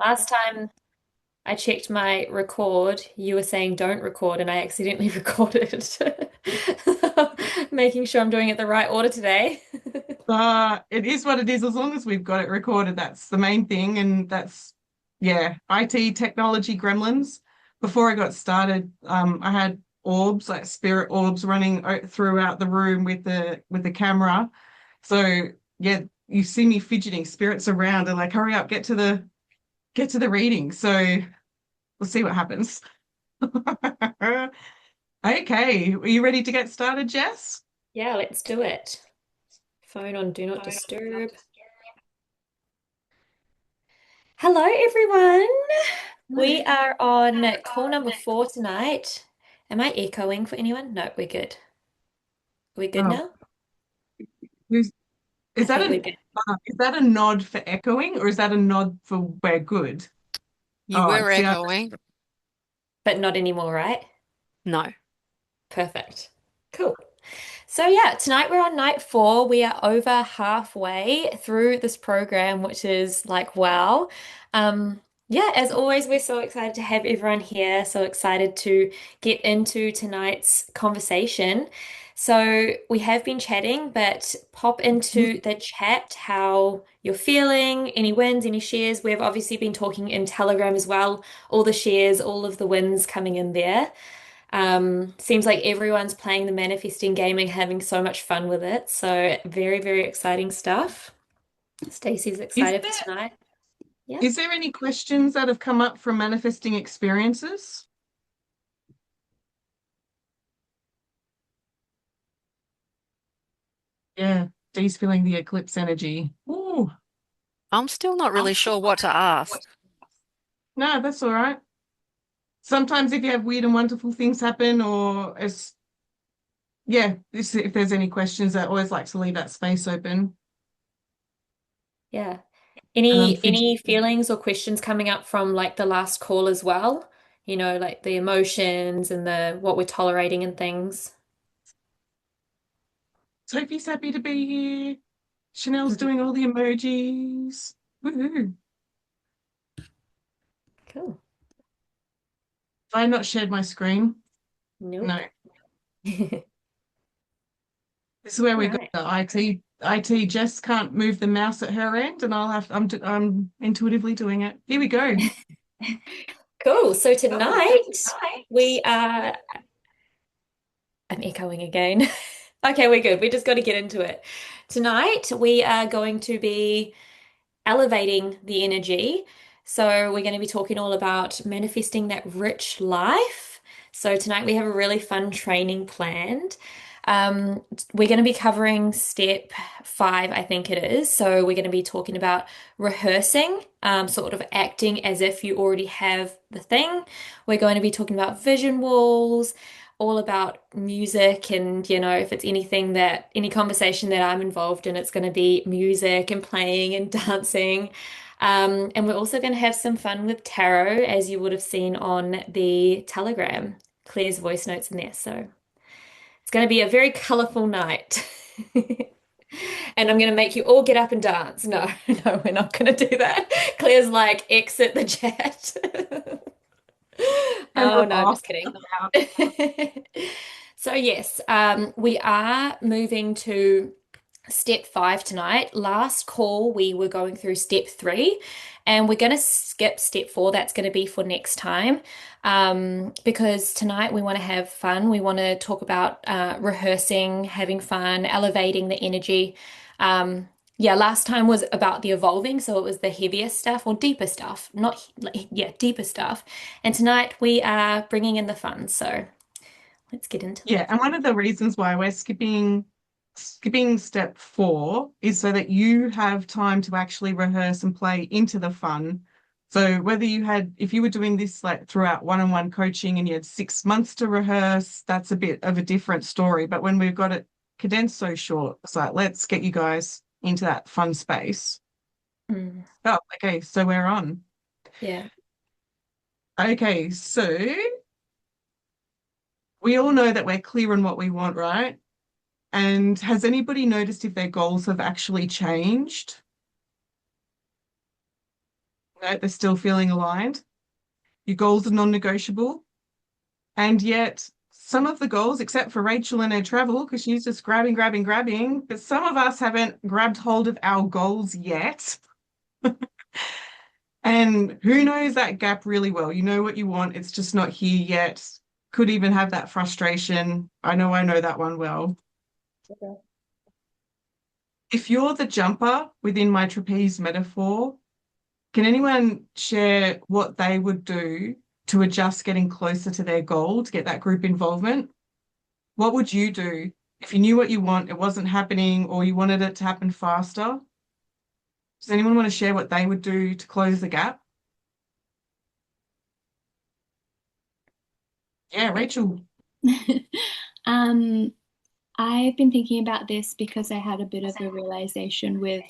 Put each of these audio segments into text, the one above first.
Last time I checked my record, you were saying don't record, and I accidentally recorded. Making sure I'm doing it the right order today. It is what it is. As long as we've got it recorded, that's the main thing. And that's, yeah, IT technology gremlins. Before I got started, I had orbs, like spirit orbs, running throughout the room with the camera. So yeah, you see me fidgeting, spirits around, and like, hurry up, get to the reading. So we'll see what happens. Okay, are you ready to get started, Jess? Yeah, let's do it. Phone on Do Not Disturb. Hello, everyone. We are on call number 4 tonight. Am I echoing for anyone? No, we're good. Are we good Oh, now? who's I is that think we're good. is that a nod for echoing, or is that a nod for we're good? You Oh, were see, echoing. But not anymore, right? No. Perfect. Cool. So yeah, tonight we're on night 4. We are over halfway through this program, which is like wow. Yeah, as always, we're so excited to have everyone here. So excited to get into tonight's conversation. So we have been chatting, but pop into the chat how you're feeling, any wins, any shares. We've obviously been talking in Telegram as well, all the shares, all of the wins coming in there. Seems like everyone's playing the manifesting game and having so much fun with it. So very, very exciting stuff. Stacey's is excited for there tonight. Yeah. is there any questions that have come up from manifesting experiences? Yeah, Dee's feeling the eclipse energy. Ooh, I'm still not really sure what to ask. no, that's all right. Sometimes if you have weird and wonderful things happen, or as yeah, if there's any questions, I always like to leave that space open. Yeah. And I'm Any fidgeting. feelings or questions coming up from like the last call as well? You know, like the emotions and the what we're tolerating and things. Sophie's happy to be here. Chanel's doing all the emojis. Woohoo. Cool. Have I not shared my screen? No. Nope. This is where All we got right. the IT. Jess can't move the mouse at her end, and I'm intuitively doing it. Here we go. Cool. So tonight we are I'm echoing again. Okay, we're good. We just got to get into it. Tonight, we are going to be elevating the energy. So, we're going to be talking all about manifesting that rich life. So, tonight we have a really fun training planned. We're going to be covering step 5, I think it is. So, we're going to be talking about rehearsing, sort of acting as if you already have the thing. We're going to be talking about vision walls, all about music, and if it's anything that any conversation that I'm involved in, it's going to be music and playing and dancing. And we're also going to have some fun with tarot, as you would have seen on the Telegram. Claire's voice notes in there. So it's going to be a very colorful night. And I'm going to make you all get up and dance. No, no, we're not going to do that. Claire's like, exit the chat. Turn Oh it no, off. just kidding. Out. So yes, we are moving to step 5 tonight. Last call, we were going through step 3, and we're going to skip step 4. That's going to be for next time, because tonight we want to have fun. We want to talk about rehearsing, having fun, elevating the energy. Yeah, last time was about the evolving, so it was the heavier stuff or deeper stuff, not yeah, deeper stuff. And tonight we are bringing in the fun. So let's get into Yeah, it. and one of the reasons why we're skipping step 4 is so that you have time to actually rehearse and play into the fun. So whether if you were doing this like throughout one-on-one coaching and you had 6 months to rehearse, that's a bit of a different story. But when we've got it condensed so short, it's like, let's get you guys into that fun space. Mm, Oh, okay, so we're on. yeah. Okay, so we all know that we're clear on what we want, right? And has anybody noticed if their goals have actually changed? No, they're still feeling aligned. Your goals are non-negotiable. And yet, some of the goals, except for Rachel and her travel, because she's just grabbing, grabbing, grabbing, but some of us haven't grabbed hold of our goals yet. And who knows that gap really well? You know what you want, it's just not here yet. Could even have that frustration. I know that one well. Okay. If you're the jumper within my trapeze metaphor, can anyone share what they would do to adjust getting closer to their goal to get that group involvement? What would you do if you knew what you want, it wasn't happening, or you wanted it to happen faster? Does anyone want to share what they would do to close the gap? Yeah, Rachel. Um, I've been thinking about this because I had a bit of a realization with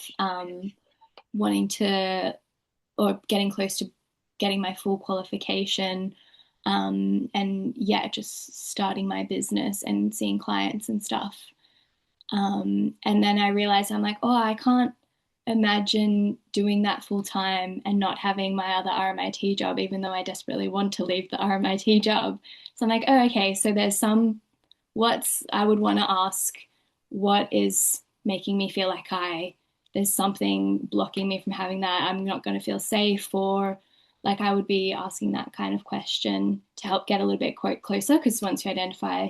wanting to or getting close to getting my full qualification. And yeah, just starting my business and seeing clients and stuff. And then I realized I'm like, oh, I can't imagine doing that full time and not having my other RMIT job, even though I desperately want to leave the RMIT job. So I'm like, oh, okay, so there's what's I would want to ask, what is making me feel like there's something blocking me from having that. I'm not going to feel safe, or like I would be asking that kind of question to help get a little bit closer. Because once you identify,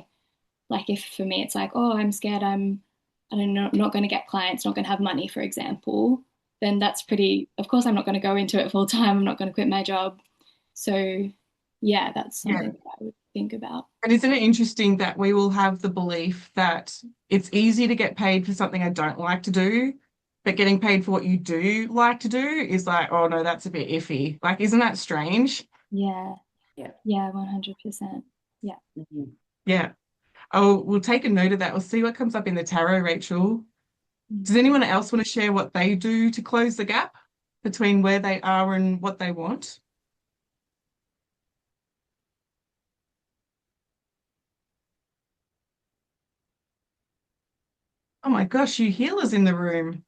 like if for me it's like, oh, I'm scared, I don't know, not going to get clients, not going to have money, for example, then that's pretty, of course, I'm not going to go into it full time. I'm not going to quit my job. So yeah, that's Yeah. something that I would think about. And isn't it interesting that we will have the belief that it's easy to get paid for something I don't like to do, but getting paid for what you do like to do is like, oh no, that's a bit iffy. Like, isn't that strange? Yeah. Yeah. Yeah, 100%. Yeah. Yeah. Oh, we'll take a note of that. We'll see what comes up in the tarot, Rachel. Mm. Does anyone else want to share what they do to close the gap between where they are and what they want? Oh my gosh, you healers in the room.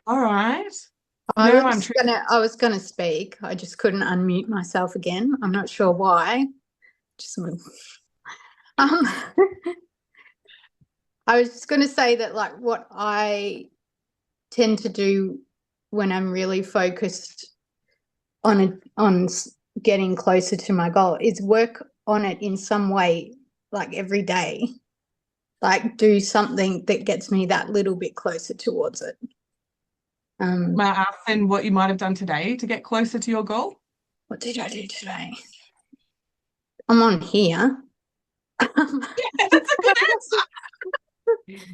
All right. No, I'm true. I was gonna speak. I just couldn't unmute myself again. I'm not sure why. Just um, I was just gonna say that like what I tend to do when I'm really focused getting closer to my goal is work on it in some way, like every day. Like do something that gets me that little bit closer towards it. May I ask then what you might have done today to get closer to your goal? What did I do today? I'm on here. That's a good answer.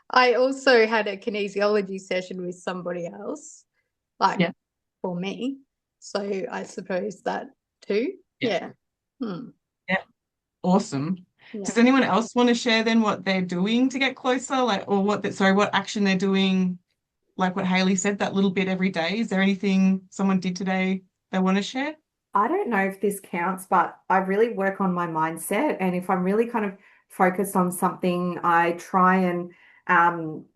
I also had a kinesiology session with somebody else, like Yeah. for me. So I suppose that too. Yeah. Yeah. Hmm. Yeah. Awesome. Yeah. Does anyone else want to share then what they're doing to get closer? Like, or what action they're doing, like what Haley said, that little bit every day? Is there anything someone did today they want to share? I don't know if this counts, but I really work on my mindset. And if I'm really kind of focused on something, I try and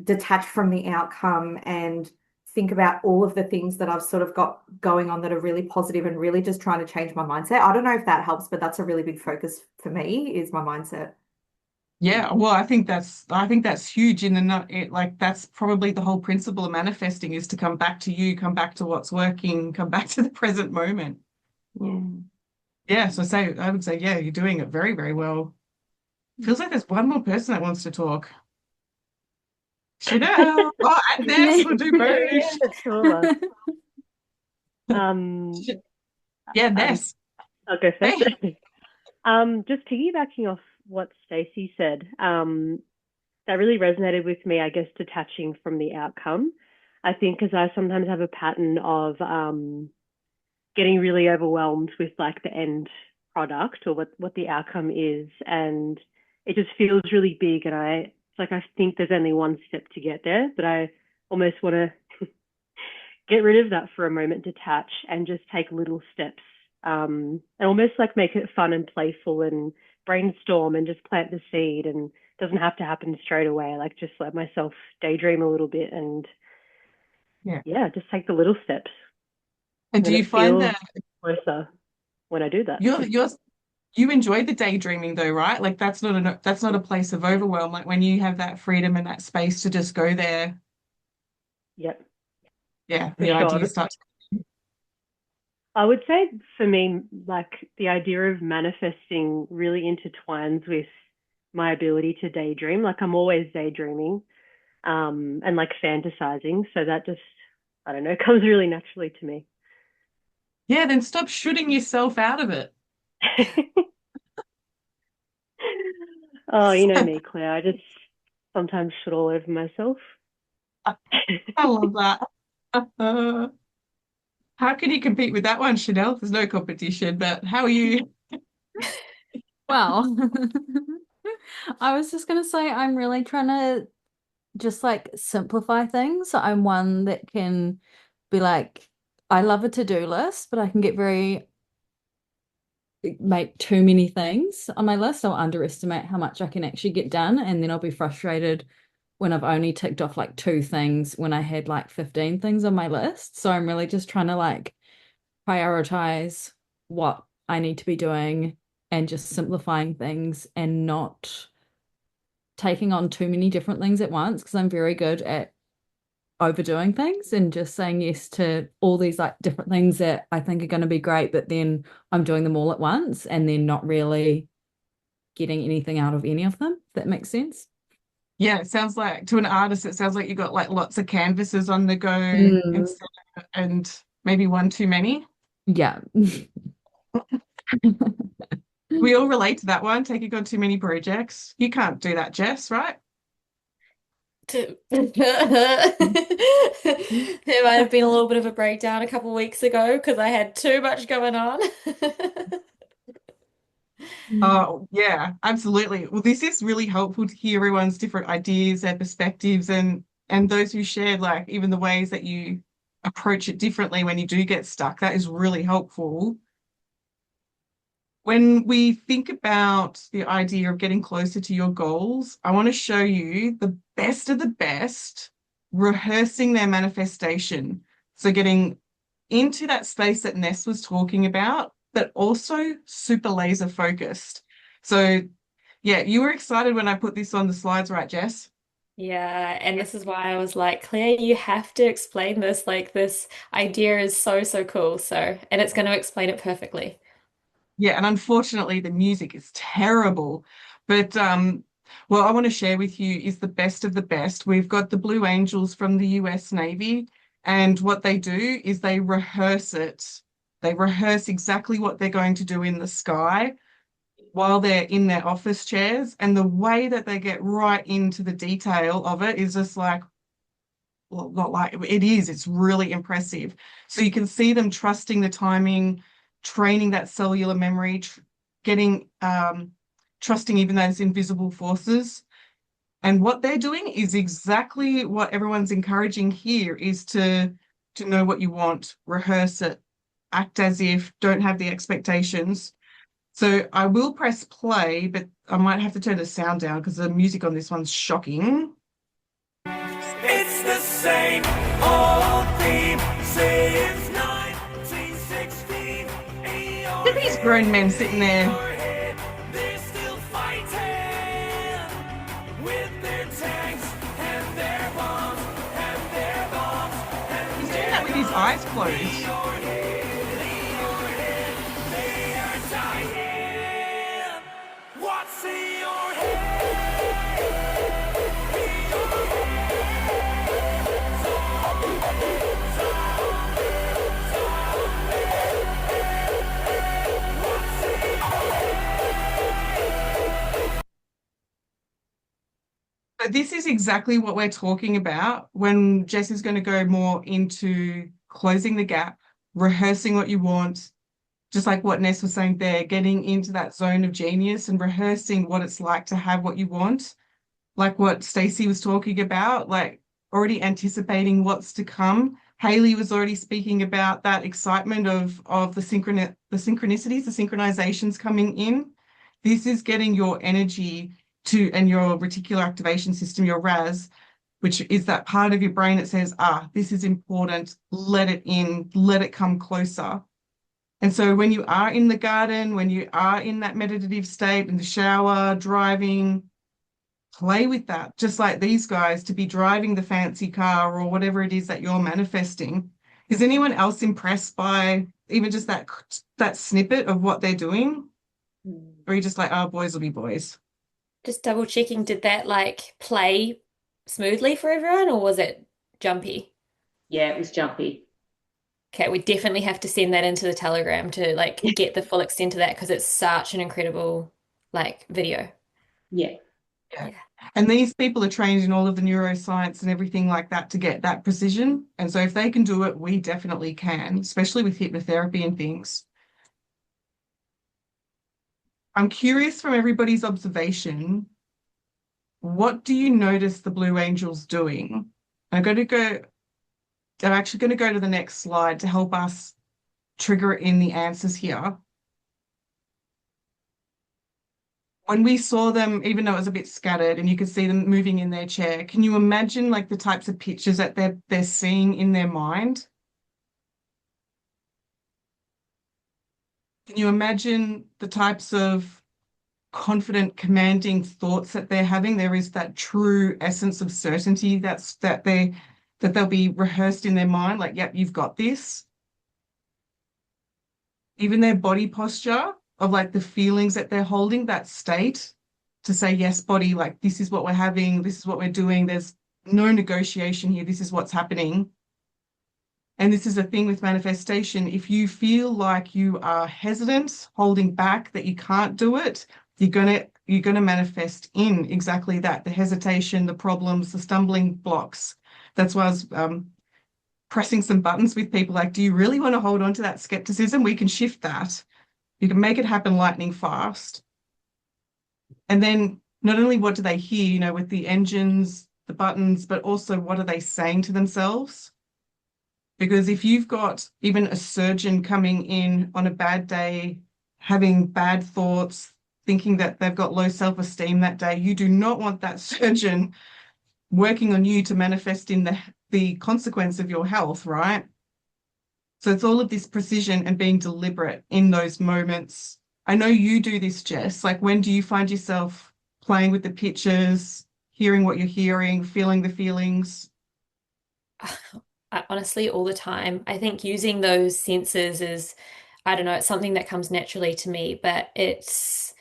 detach from the outcome and think about all of the things that I've sort of got going on that are really positive and really just trying to change my mindset. I don't know if that helps, but that's a really big focus for me is my mindset. Yeah, well, I think that's huge in the like that's probably the whole principle of manifesting is to come back to you, come back to what's working, come back to the present moment. Yeah. Yeah, so I would say, yeah, you're doing it very, very well. Feels like there's one more person that wants to talk. Chanel. Oh, and Ness will do both. Yeah, that's two of us. Um, Yeah, Ness. I'll go first. Hey. Just piggybacking off what Stacey said, that really resonated with me, I guess, detaching from the outcome. I think because I sometimes have a pattern of getting really overwhelmed with like the end product or what the outcome is, and it just feels really big, and I think there's only one step to get there, but I almost want to get rid of that for a moment, detach, and just take little steps, and almost like make it fun and playful and brainstorm and just plant the seed and doesn't have to happen straight away. Like just let myself daydream a little bit and Yeah. just take the little steps. And And do then you it find feels that closer when I do that. you enjoy the daydreaming though, right? Like that's not a place of overwhelm. Like when you have that freedom and that space to just go there, Yep, yeah, for the sure. ideas start. I would say for me, like the idea of manifesting really intertwines with my ability to daydream. Like I'm always daydreaming, and like fantasizing. So that just, I don't know, comes really naturally to me. Yeah, then stop shooting yourself out of it. Oh, you know me, Claire. I just sometimes shit all over myself. I love that. How can you compete with that one, Chanel? There's no competition, but how are you? Well, I was just gonna say I'm really trying to just like simplify things. So I'm one that can be like, I love a to-do list, but I can get very make too many things on my list. I'll underestimate how much I can actually get done, and then I'll be frustrated when I've only ticked off like two things when I had like 15 things on my list. So I'm really just trying to like prioritize what I need to be doing and just simplifying things and not taking on too many different things at once because I'm very good at overdoing things and just saying yes to all these like different things that I think are going to be great, but then I'm doing them all at once and then not really getting anything out of any of them. If that makes sense. Yeah, it sounds like to an artist, it sounds like you got like lots of canvases on the go Mm, instead and maybe one too many. yeah. We all relate to that one, taking on too many projects. You can't do that, Jess, right? There might have been a little bit of a breakdown a couple weeks ago because I had too much going on. Oh, yeah, absolutely. Well, this is really helpful to hear everyone's different ideas and perspectives and those who shared like even the ways that you approach it differently when you do get stuck. That is really helpful. When we think about the idea of getting closer to your goals, I want to show you the best of the best rehearsing their manifestation. So getting into that space that Ness was talking about, but also super laser focused. So yeah, you were excited when I put this on the slides, right, Jess? Yeah, and this is why I was like, Claire, you have to explain this. Like, this idea is so, so cool. So, and it's going to explain it perfectly. Yeah, and unfortunately the music is terrible. But what I want to share with you is the best of the best. We've got the Blue Angels from the US Navy, and what they do is they rehearse it. They rehearse exactly what they're going to do in the sky while they're in their office chairs. And the way that they get right into the detail of it is just like, well, not like it is, it's really impressive. So you can see them trusting the timing, training that cellular memory, getting trusting even those invisible forces. And what they're doing is exactly what everyone's encouraging here is to know what you want, rehearse it, act as if, don't have the expectations. So I will press play, but I might have to turn the sound down because the music on this one's shocking. It's the same old theme since 1916. Look at these grown men sitting there. They're still fighting with their tanks and their bombs and their bombs. He's doing that with his eyes closed. They are dying. What's in your But this is exactly what we're talking about when Jess is going to go more into closing the gap, rehearsing what you want, just like what Ness was saying there, getting into that zone of genius and rehearsing what it's like to have what you want, like what Stacey was talking about, like already anticipating what's to come. Haley was already speaking about that excitement of the synchronicities, the synchronizations coming in. This is getting your energy and your reticular activation system, your RAS, which is that part of your brain that says, this is important, let it in, let it come closer. And so when you are in the garden, when you are in that meditative state, in the shower, driving, play with that, just like these guys, to be driving the fancy car or whatever it is that you're manifesting. Is anyone else impressed by even just that snippet of what they're doing? Or are you just like, oh, boys will be boys? Just double checking, did that like play smoothly for everyone or was it jumpy? Yeah, it was jumpy. Okay, we definitely have to send that into the Telegram to like get the full extent of that because it's such an incredible like video. Yeah. Yeah. And these people are trained in all of the neuroscience and everything like that to get that precision. And so if they can do it, we definitely can, especially with hypnotherapy and things. I'm curious from everybody's observation, what do you notice the Blue Angels doing? I'm actually going to go to the next slide to help us trigger in the answers here. When we saw them, even though it was a bit scattered and you could see them moving in their chair, can you imagine like the types of pictures that they're seeing in their mind? Can you imagine the types of confident, commanding thoughts that they're having? There is that true essence of certainty that they'll be rehearsed in their mind, like, yep, you've got this. Even their body posture of like the feelings that they're holding, that state to say, yes, body, like this is what we're having, this is what we're doing. There's no negotiation here. This is what's happening. And this is a thing with manifestation. If you feel like you are hesitant, holding back, that you can't do it, you're gonna manifest in exactly that, the hesitation, the problems, the stumbling blocks. That's why I was pressing some buttons with people like, do you really want to hold on to that skepticism? We can shift that. You can make it happen lightning fast. And then not only what do they hear, with the engines, the buttons, but also what are they saying to themselves? Because if you've got even a surgeon coming in on a bad day, having bad thoughts, thinking that they've got low self-esteem that day, you do not want that surgeon working on you to manifest in the consequence of your health, right? So it's all of this precision and being deliberate in those moments. I know you do this, Jess. Like, when do you find yourself playing with the pictures, hearing what you're hearing, feeling the feelings? Honestly, all the time. I think using those senses is, I don't know, it's something that comes naturally to me, but it's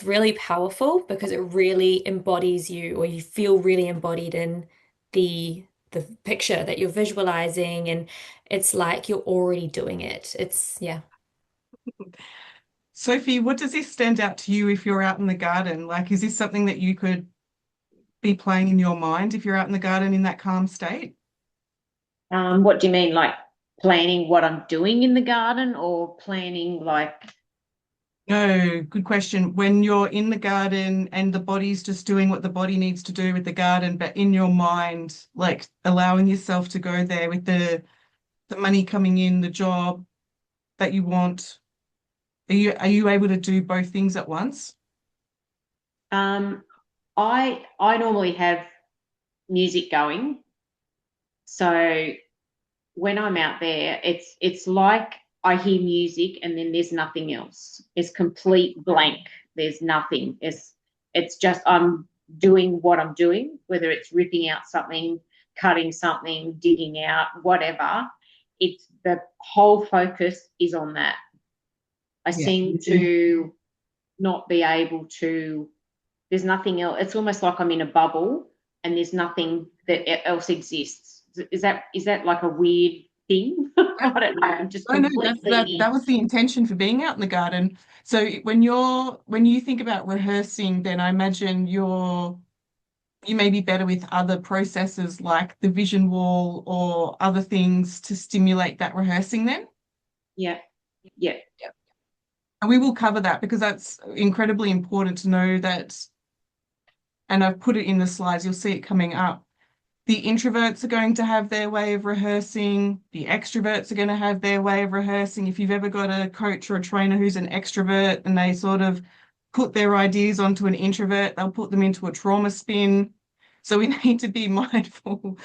really powerful because it really embodies you, or you feel really embodied in the picture that you're visualizing, and it's like you're already doing it. It's yeah. Sophie, what does this stand out to you if you're out in the garden? Like, is this something that you could be playing in your mind if you're out in the garden in that calm state? What do you mean, like planning what I'm doing in the garden or planning like? No, good question. When you're in the garden and the body's just doing what the body needs to do with the garden, but in your mind, like allowing yourself to go there with the money coming in, the job that you want. Are you able to do both things at once? Um, I normally have music going, so when I'm out there, it's like I hear music and then there's nothing else. It's complete blank. There's nothing. It's just I'm doing what I'm doing, whether it's ripping out something, cutting something, digging out, whatever. It's the whole focus is on that. I Yeah. seem to not be able to, there's nothing else. It's almost like I'm in a bubble and there's nothing that else exists. Is that like a weird thing? I don't know. I'm just Oh no, completely. that was the intention for being out in the garden. So when you think about rehearsing, then I imagine you may be better with other processes like the vision wall or other things to stimulate that rehearsing then. Yeah, yeah, And we will cover that because that's incredibly important to know that, and I've put it in the slides, you'll see it coming up. The introverts are going to have their way of rehearsing. The extroverts are going to have their way of rehearsing. If you've ever got a coach or a trainer who's an extrovert and they sort of put their ideas onto an introvert, they'll put them into a trauma spin. So we need to be mindful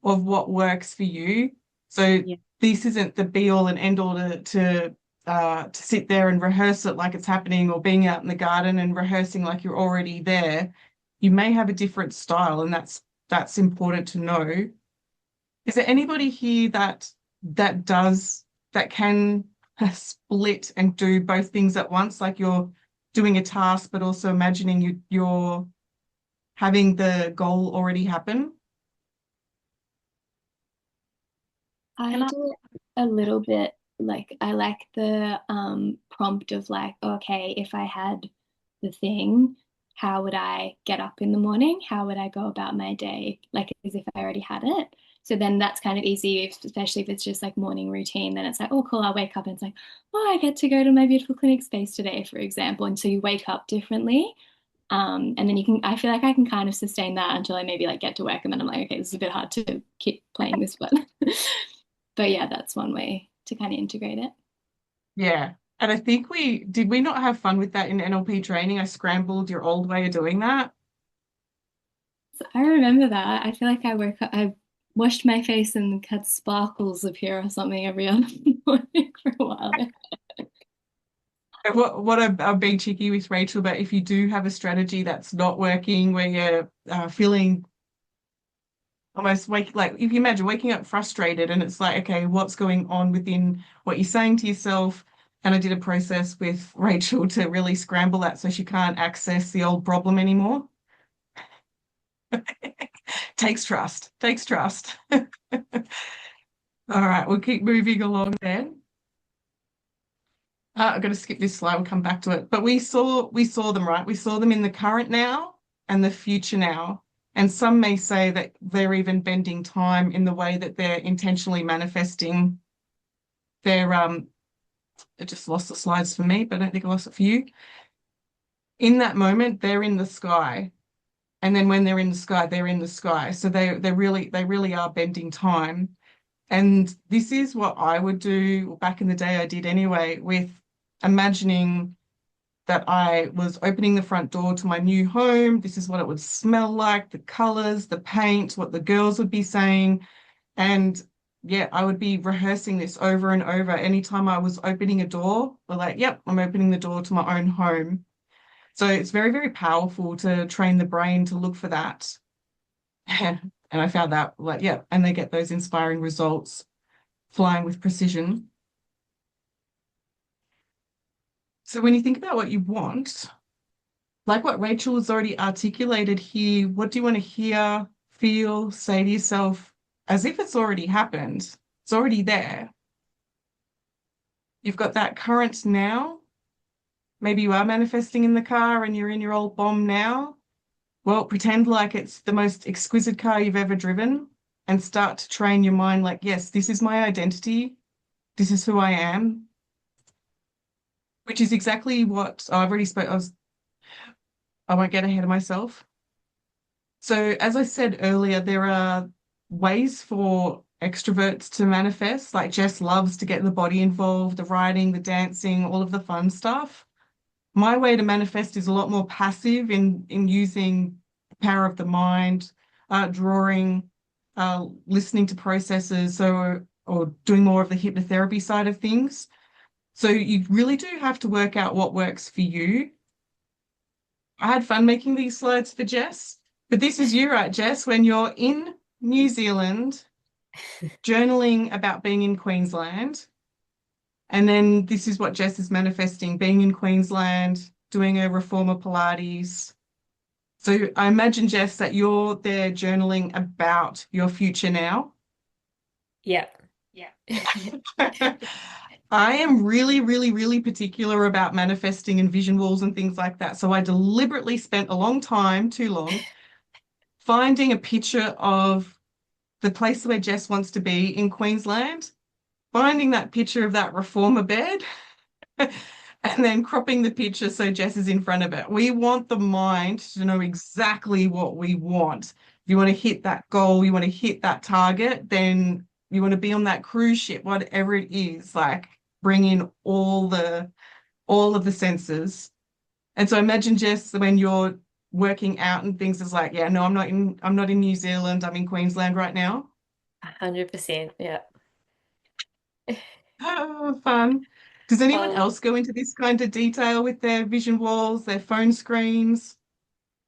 of what works for you. So Yeah. this isn't the be all and end all to sit there and rehearse it like it's happening, or being out in the garden and rehearsing like you're already there. You may have a different style, and that's important to know. Is there anybody here that can split and do both things at once, like you're doing a task but also imagining you're having the goal already happen? I Can I do it a little bit like I like the prompt of like, okay, if I had the thing, how would I get up in the morning? How would I go about my day? Like as if I already had it. So then that's kind of easy, especially if it's just like morning routine. Then it's like, oh, cool, I'll wake up and it's like, oh, I get to go to my beautiful clinic space today, for example. And so you wake up differently. And then I feel like I can kind of sustain that until I maybe like get to work and then I'm like, okay, this is a bit hard to keep playing this, but but yeah, that's one way to kind of integrate it. Yeah. And I think we not have fun with that in NLP training? I scrambled your old way of doing that. So I remember that. I feel like I washed my face and had sparkles appear or something every other morning for a while there. What I'm being cheeky with Rachel, but if you do have a strategy that's not working, where you're feeling almost like if you imagine waking up frustrated and it's like, okay, what's going on within what you're saying to yourself? And I did a process with Rachel to really scramble that so she can't access the old problem anymore. Takes trust, takes trust. All right, we'll keep moving along then. I'm going to skip this slide. We'll come back to it. But we saw them, right? We saw them in the current now and the future now. And some may say that they're even bending time in the way that they're intentionally manifesting their I just lost the slides for me, but I don't think I lost it for you. In that moment, they're in the sky. And then when they're in the sky, they're in the sky. So they really are bending time. And this is what I would do back in the day, I did anyway, with imagining that I was opening the front door to my new home. This is what it would smell like, the colors, the paint, what the girls would be saying. And yeah, I would be rehearsing this over and over. Anytime I was opening a door, we're like, yep, I'm opening the door to my own home. So it's very, very powerful to train the brain to look for that. And I found that like, yeah, and they get those inspiring results flying with precision. So when you think about what you want, like what Rachel has already articulated here, what do you want to hear, feel, say to yourself as if it's already happened? It's already there. You've got that current now. Maybe you are manifesting in the car and you're in your old bomb now. Well, pretend like it's the most exquisite car you've ever driven and start to train your mind like, yes, this is my identity. This is who I am, which is exactly what I've already spoke. I won't get ahead of myself. So as I said earlier, there are ways for extroverts to manifest. Like Jess loves to get the body involved, the writing, the dancing, all of the fun stuff. My way to manifest is a lot more passive in using the power of the mind, drawing, listening to processes, or doing more of the hypnotherapy side of things. So you really do have to work out what works for you. I had fun making these slides for Jess, but this is you, right, Jess, when you're in New Zealand, journaling about being in Queensland. And then this is what Jess is manifesting, being in Queensland, doing a reformer Pilates. So I imagine, Jess, that you're there journaling about your future now. Yeah. I am really, really, really particular about manifesting and vision walls and things like that. So I deliberately spent a long time, too long, finding a picture of the place where Jess wants to be in Queensland, finding that picture of that reformer bed, and then cropping the picture so Jess is in front of it. We want the mind to know exactly what we want. If you want to hit that goal, you want to hit that target, then you want to be on that cruise ship, whatever it is, like bring in all of the senses. And so imagine, Jess, when you're working out and things is like, yeah, no, I'm not in New Zealand, I'm in Queensland right now. 100%. Yeah. Oh, fun. Does anyone Um, else go into this kind of detail with their vision walls, their phone screens?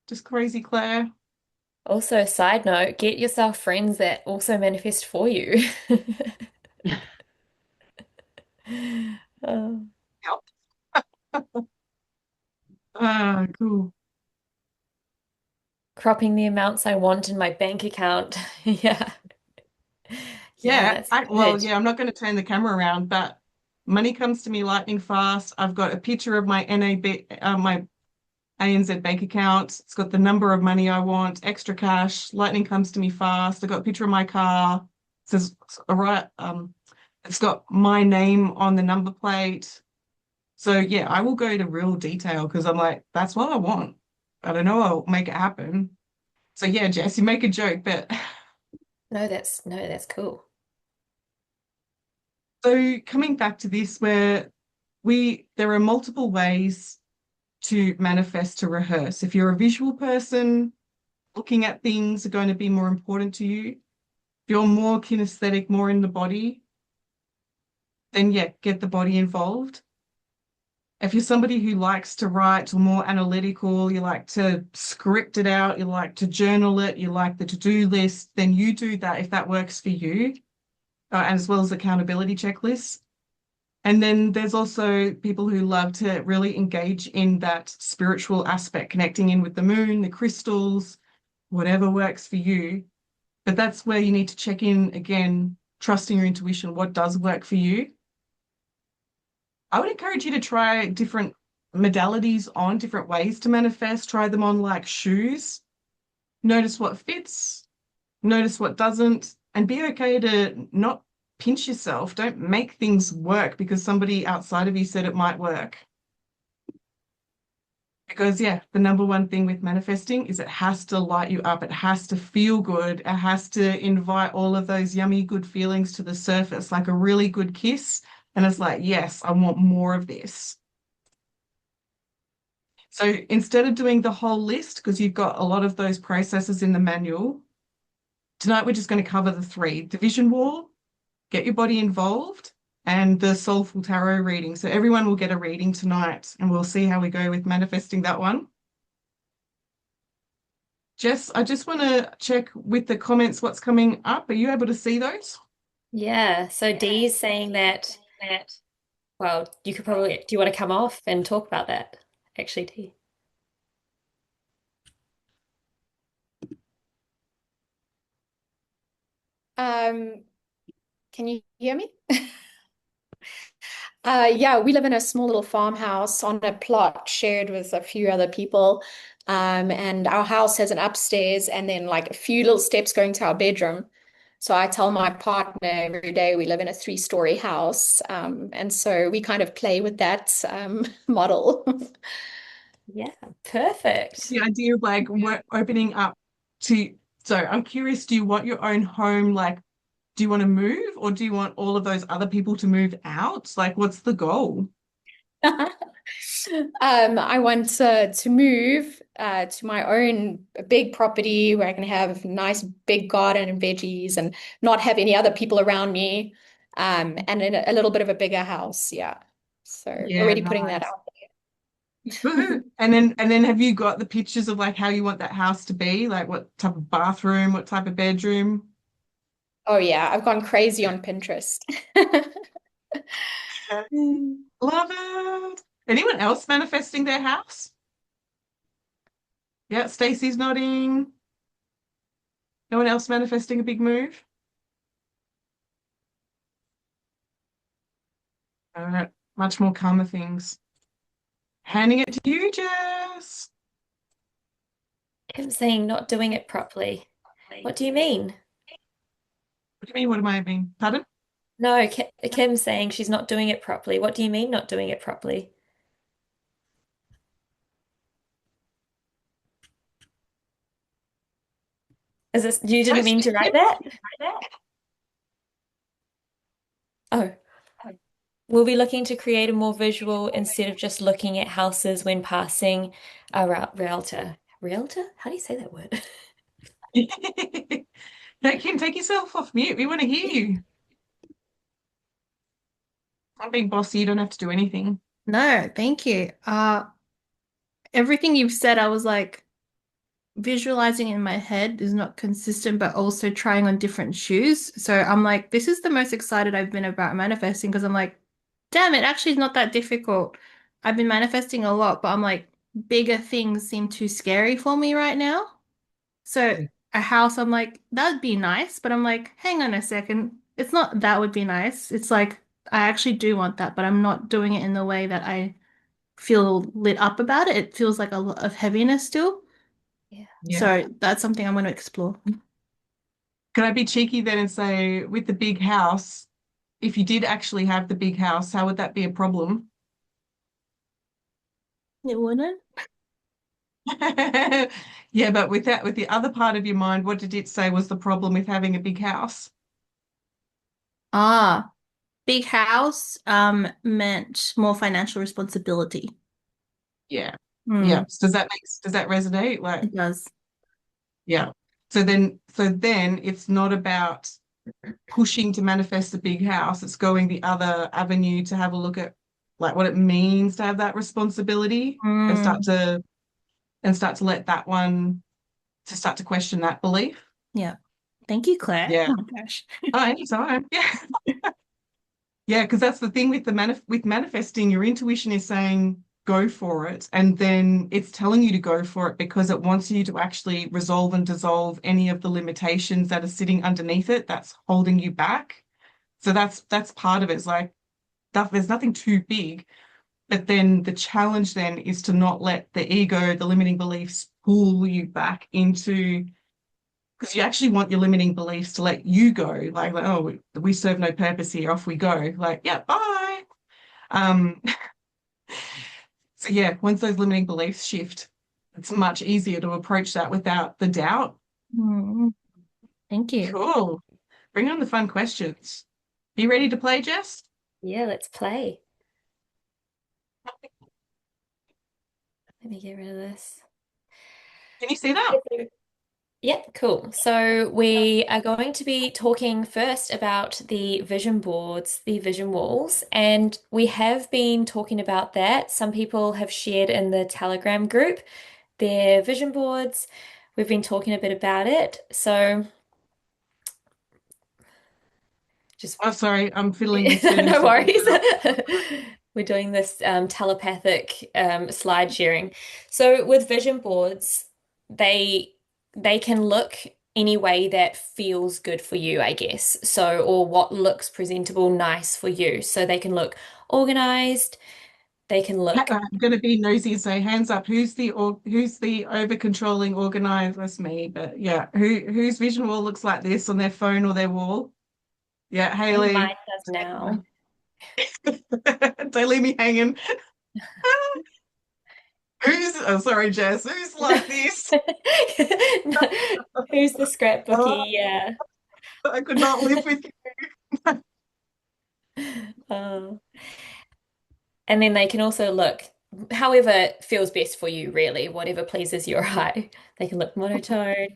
Just crazy, Claire. Also, side note, get yourself friends that also manifest for you. Oh, Yep. Ah, cool. cropping the amounts I want in my bank account. Yeah. Yeah, Yeah, that's well, good. yeah, I'm not going to turn the camera around, but money comes to me lightning fast. I've got a picture of my NAB, my ANZ bank account. It's got the number of money I want, extra cash. Lightning comes to me fast. I got a picture of my car. It says, all right, it's got my name on the number plate. So yeah, I will go to real detail because I'm like, that's what I want. I don't know, I'll make it happen. So yeah, Jess, you make a joke, but No, that's cool. so coming back to this, where there are multiple ways to manifest to rehearse. If you're a visual person, looking at things are going to be more important to you. If you're more kinesthetic, more in the body, then yeah, get the body involved. If you're somebody who likes to write or more analytical, you like to script it out, you like to journal it, you like the to-do list, then you do that if that works for you, as well as accountability checklists. And then there's also people who love to really engage in that spiritual aspect, connecting in with the moon, the crystals, whatever works for you. But that's where you need to check in again, trusting your intuition, what does work for you. I would encourage you to try different modalities on, different ways to manifest, try them on like shoes. Notice what fits, notice what doesn't, and be okay to not pinch yourself. Don't make things work because somebody outside of you said it might work. Because, yeah, the number one thing with manifesting is it has to light you up. It has to feel good. It has to invite all of those yummy, good feelings to the surface, like a really good kiss. And it's like, yes, I want more of this. So instead of doing the whole list, because you've got a lot of those processes in the manual, tonight we're just going to cover the three: division wall, get your body involved, and the soulful tarot reading. So everyone will get a reading tonight, and we'll see how we go with manifesting that one. Jess, I just want to check with the comments what's coming up. Are you able to see those? Yeah. So Dee is saying that, well, you could probably, do you want to come off and talk about that? Actually, Dee. Um, can you hear me? Yeah, we live in a small little farmhouse on a plot shared with a few other people. And our house has an upstairs and then like a few little steps going to our bedroom. So I tell my partner every day we live in a three-story house. And so we kind of play with that model. Yeah, perfect. The idea of like opening up to, so I'm curious, do you want your own home? Like, do you want to move or do you want all of those other people to move out? Like, what's the goal? I want to move to my own big property where I can have a nice big garden and veggies and not have any other people around me. And in a little bit of a bigger house. Yeah. So Yeah, already putting that nice. out there. Woohoo. And then have you got the pictures of like how you want that house to be? Like what type of bathroom, what type of bedroom? Oh yeah, I've gone crazy on Pinterest. Love it. Anyone else manifesting their house? Yeah, Stacey's nodding. No one else manifesting a big move? All right, much more calmer things. Handing it to you, Jess. Kim saying not doing it properly. What do you mean? What do you mean? What am I mean? Pardon? No, Kim saying she's not doing it properly. What do you mean not doing it properly? Is this, you Can I didn't mean speak, to Kim? write that? Oh, We'll be looking to create a more visual instead of just looking at houses when passing a realtor. Realtor? How do you say that word? No, Kim, take yourself off mute. We want to hear you. I'm being bossy. You don't have to do anything. No, thank you. Everything you've said, I was like visualizing in my head is not consistent, but also trying on different shoes. So I'm like, this is the most excited I've been about manifesting because I'm like, damn, it actually is not that difficult. I've been manifesting a lot, but I'm like, bigger things seem too scary for me right now. So a house, I'm like, that'd be nice, but I'm like, hang on a second. It's not that would be nice. It's like I actually do want that, but I'm not doing it in the way that I feel lit up about it. It feels like a lot of heaviness still. Yeah. Yeah. So that's something I'm going to explore. Can I be cheeky then and say, with the big house, if you did actually have the big house, how would that be a problem? It wouldn't. Yeah, but with that, with the other part of your mind, what did it say was the problem with having a big house? Ah, big house meant more financial responsibility. Yeah. Hmm, Yeah. So does that resonate? Like, it does. yeah. So then it's not about pushing to manifest a big house. It's going the other avenue to have a look at like what it means to have that responsibility and Hmm, start to let that one to start to question that belief. yeah. Thank you, Claire. Yeah. Oh my gosh. Oh, anytime. Yeah. Yeah, because that's the thing with with manifesting, your intuition is saying go for it, and then it's telling you to go for it because it wants you to actually resolve and dissolve any of the limitations that are sitting underneath it that's holding you back. So that's part of it. It's like there's nothing too big, but then the challenge then is to not let the ego, the limiting beliefs pull you back into because you actually want your limiting beliefs to let you go, like oh, we serve no purpose here, off we go. Like, yeah, bye. Um, so yeah, once those limiting beliefs shift, it's much easier to approach that without the doubt. Hmm, thank you. Cool. Bring on the fun questions. You ready to play, Jess? Yeah, let's play. Let me get rid of this. Can you see that? Yeah, cool. So we are going to be talking first about the vision boards, the vision walls, and we have been talking about that. Some people have shared in the Telegram group their vision boards. We've been talking a bit about it. So just Oh, sorry, I'm fiddling with setting no something worries. up. We're doing this telepathic slide sharing. So with vision boards, they they can look any way that feels good for you, I guess. So, or what looks presentable, nice for you. So they can look organized, they can look I'm going to be nosy and say hands up. Who's the over controlling organizer? That's me. But yeah, whose vision wall looks like this on their phone or their wall? Yeah, I think Haley. mine does now. Don't leave me hanging. Oh, sorry, Jess. Who's like this? Who's the Oh, scrapbooky? Yeah. I could not live with you. Oh. And then they can also look however feels best for you, really, whatever pleases your eye. They can look monotone.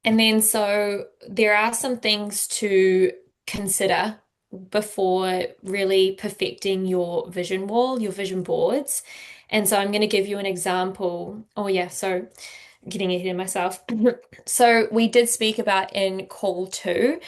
And then, so there are some things to consider before really perfecting your vision wall, your vision boards. And so I'm going to give you an example. Oh, yeah. So getting ahead of myself. So we did speak about in call two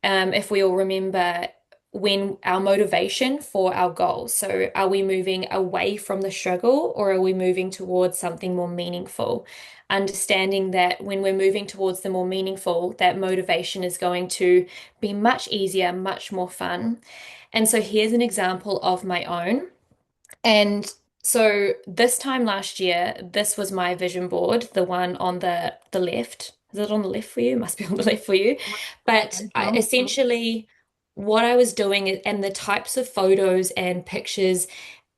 if we all remember when our motivation for our goals. So, are we moving away from the struggle or are we moving towards something more meaningful? Understanding that when we're moving towards the more meaningful, that motivation is going to be much easier, much more fun. And so, here's an example of my own. And so this time last year, this was my vision board, the one on the left. Is it on the left for you? Must be on the left for you. But essentially, what I was doing and the types of photos and pictures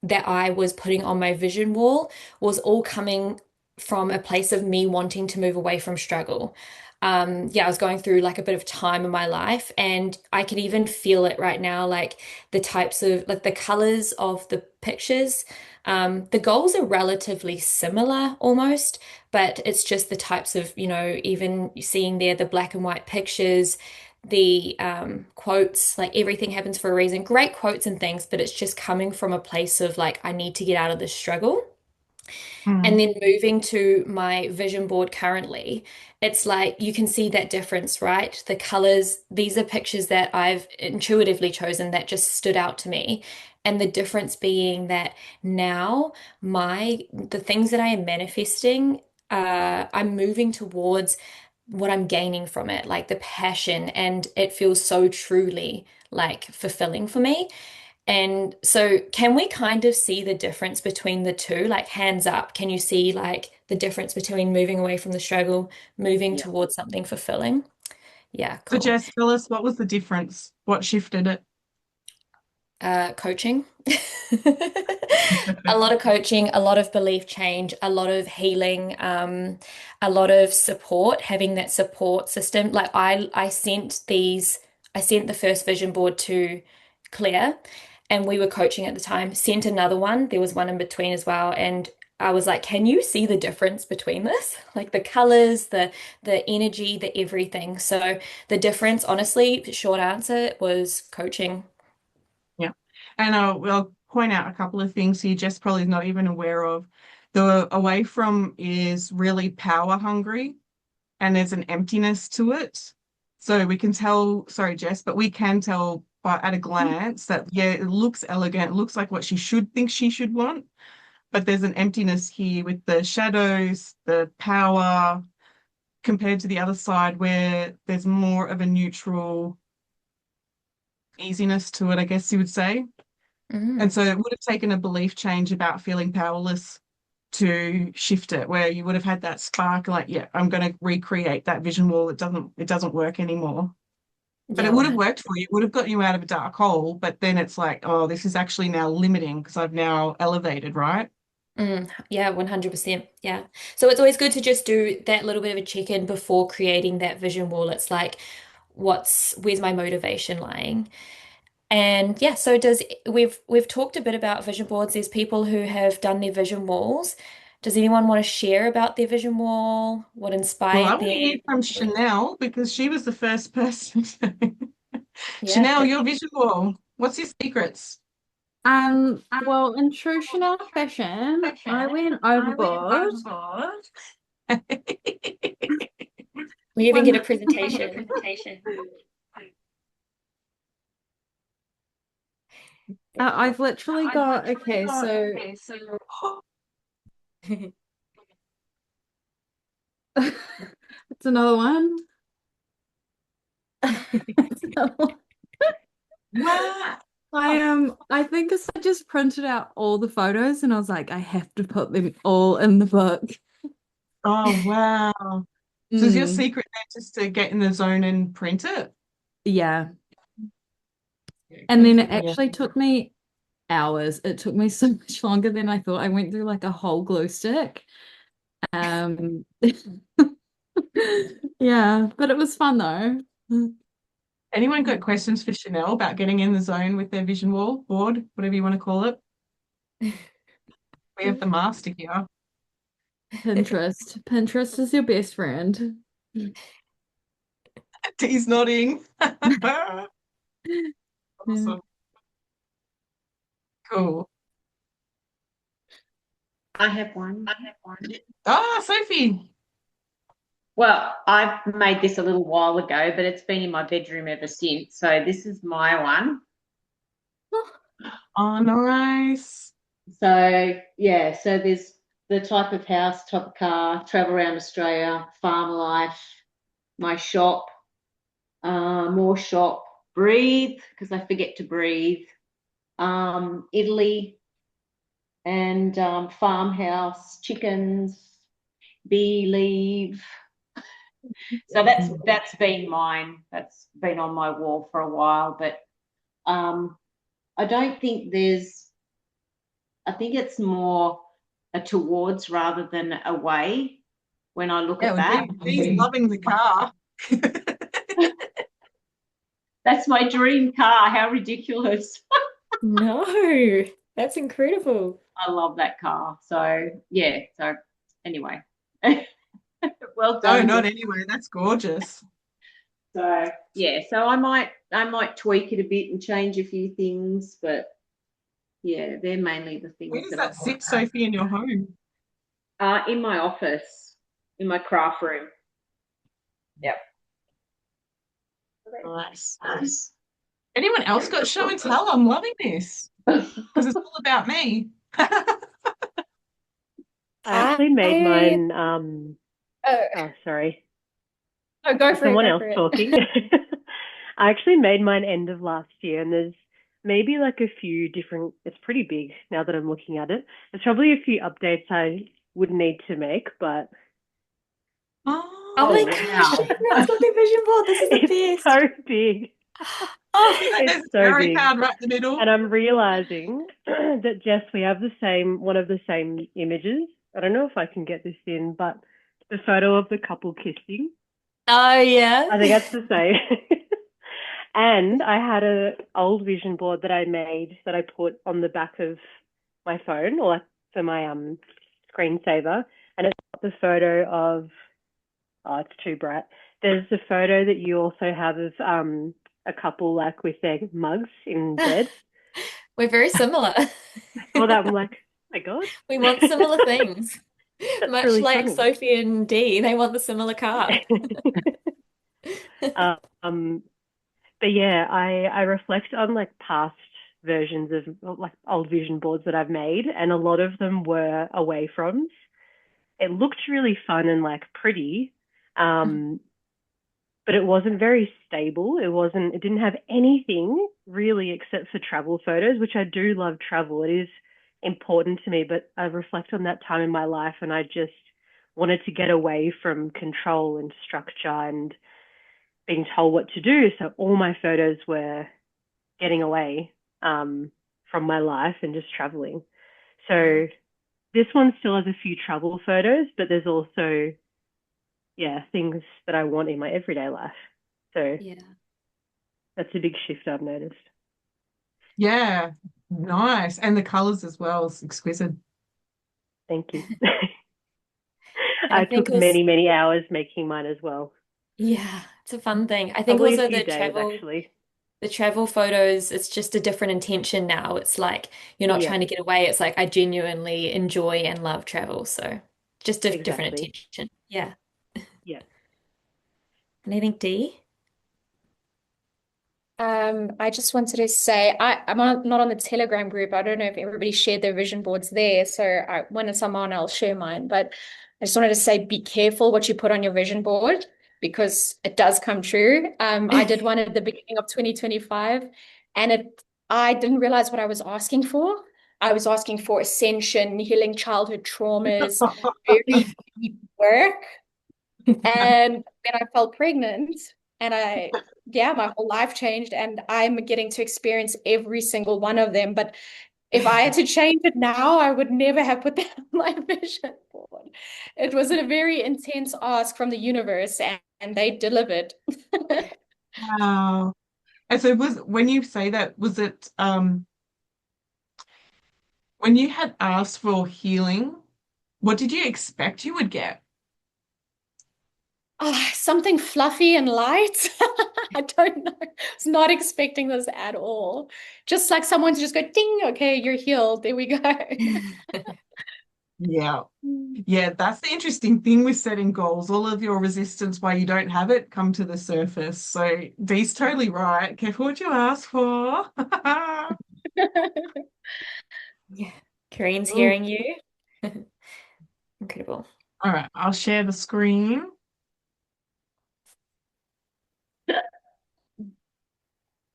that I was putting on my vision wall was all coming from a place of me wanting to move away from struggle. Yeah, I was going through like a bit of time in my life, and I can even feel it right now, like the types of like the colors of the pictures. The goals are relatively similar almost, but it's just the types of, even seeing there the black and white pictures, the quotes, like everything happens for a reason, great quotes and things, but it's just coming from a place of like, I need to get out of this struggle. And Mm. then moving to my vision board currently, it's like you can see that difference, right? The colors, these are pictures that I've intuitively chosen that just stood out to me. And the difference being that now the things that I am manifesting, I'm moving towards what I'm gaining from it, like the passion, and it feels so truly like fulfilling for me. And so, can we kind of see the difference between the two? Like, hands up, can you see like the difference between moving away from the struggle, moving Yeah. towards something fulfilling? Yeah, So cool. Jess, tell us, what was the difference? What shifted it? Coaching. A lot of coaching, a lot of belief change, a lot of healing, a lot of support, having that support system. Like I sent the first vision board to Claire, and we were coaching at the time, sent another one. There was one in between as well. And I was like, can you see the difference between this? Like the colors, the energy, the everything. So the difference, honestly, short answer was coaching. Yeah. And I'll point out a couple of things here Jess probably is not even aware of. The away from is really power hungry and there's an emptiness to it. So we can tell, sorry, Jess, but we can tell by at a glance that, yeah, it looks elegant, it looks like what she should think she should want, but there's an emptiness here with the shadows, the power, compared to the other side where there's more of a neutral easiness to it, I guess you would say. And Mm. so it would have taken a belief change about feeling powerless to shift it, where you would have had that spark, like, yeah, I'm going to recreate that vision wall. It doesn't work anymore. But Yeah, it would have 100. worked for you. It would have got you out of a dark hole. But then it's like, oh, this is actually now limiting because I've now elevated, right? Yeah, 100%. Yeah. So it's always good to just do that little bit of a check-in before creating that vision wall. It's like, where's my motivation lying? And yeah, so we've talked a bit about vision boards. There's people who have done their vision walls. Does anyone want to share about their vision wall? What Well, I inspired want to them? hear from Chanel because she was the first person. Yeah, Chanel, your vision wall. What's your secrets? Well, in true Chanel fashion, I went overboard. we even get a One, presentation. I've literally got, okay, so it's another one. Wow. I think it's I just printed out all the photos and I was like, I have to put them all in the book. Oh, wow. So is your Mm, secret then just to get in the zone and print it? yeah. Yeah, And good then for it you. actually took me hours. It took me so much longer than I thought. I went through like a whole glue stick. Um, yeah, but it was fun though. Anyone got questions for Chanel about getting in the zone with their vision wall, board, whatever you want to call it? We have the master here. Pinterest. Pinterest is your best friend. He's nodding. Yeah. Awesome. Cool. I have one. Ah, Sophie. Well, I've made this a little while ago, but it's been in my bedroom ever since. So this is my one. Oh, nice. So yeah, so there's the type of house, type of car, travel around Australia, farm life, my shop, more shop, breathe, because I forget to breathe, Italy, and farmhouse, chickens, bee leave. So that's been mine. That's been on my wall for a while, but um, I don't think there's. I think it's more a towards rather than away. when I look Yeah, at well, that. Dee's loving the car. That's my dream car. How ridiculous. No, that's incredible. I love that car. So, yeah. So, anyway, well No, done. not anyway. That's gorgeous. So, yeah. So I might tweak it a bit and change a few things, but yeah, they're mainly the Where things does that that I've sit, Sophie, in your home? in my office, in my craft room. Yep. Nice. Anyone else got show and tell? I'm loving this because it's all about me. I actually made I mine. oh, Oh, sorry. no, go for it, Someone go else for it. talking. I actually made mine end of last year, and there's maybe like a few different, it's pretty big now that I'm looking at it. There's probably a few updates I would need to make, but Oh Oh, my Oh, gosh, wow. everyone's got their vision board. This is the it's best. so big. Oh, like It's there's a so tarot big. card right in the middle. And I'm realizing that Jess, we have one of the same images. I don't know if I can get this in, but the photo of the couple kissing. oh yeah. I think that's the same. And I had a old vision board that I made that I put on the back of my phone or like for my screensaver, and it's got the photo of, oh, it's too bright. There's the photo that you also have of a couple like with their mugs in bed. We're very similar. I saw that, I'm like, oh my God. We want similar things. That's Much really like funny. Sophie and Dee, they want the similar car. um, but yeah, I reflect on like past versions of like old vision boards that I've made, and a lot of them were away from. It looked really fun and like pretty, um, but it wasn't very stable. It didn't have anything really except for travel photos, which I do love travel. It is important to me, but I reflect on that time in my life and I just wanted to get away from control and structure and being told what to do. So all my photos were getting away from my life and just traveling. So this one still has a few travel photos, but there's also, yeah, things that I want in my everyday life. So Yeah. that's a big shift I've noticed. Yeah, nice. And the colors as well. It's exquisite. Thank you. And I I think took also, many, many hours making mine as well. yeah, it's a fun thing. I think Probably a also few days actually. the travel photos, it's just a different intention now. It's like you're not Yeah, trying to get away. It's like I genuinely enjoy and love travel. So just a different exactly. intention. Yeah. Yeah. And I think Dee. I just wanted to say not on the Telegram group. I don't know if everybody shared their vision boards there. So when it's on, I'll share mine. But I just wanted to say, be careful what you put on your vision board because it does come true. I did one at the beginning of 2025, and I didn't realize what I was asking for. I was asking for ascension, healing childhood traumas, very deep work. And then I fell pregnant and yeah, my whole life changed and I'm getting to experience every single one of them. But if I had to change it now, I would never have put that on my vision board. It was a very intense ask from the universe and they delivered. Wow. And so was when you say that, was it when you had asked for healing, what did you expect you would get? Oh, something fluffy and light. I don't know. I was not expecting this at all. Just like someone to just go, ding, okay, you're healed. There we go. Yeah. Yeah, that's the interesting thing with setting goals. All of your resistance why you don't have it come to the surface. So Dee's totally right. Careful what you ask for. Yeah. Kareen's Ooh. hearing you. Incredible. All right, I'll share the screen.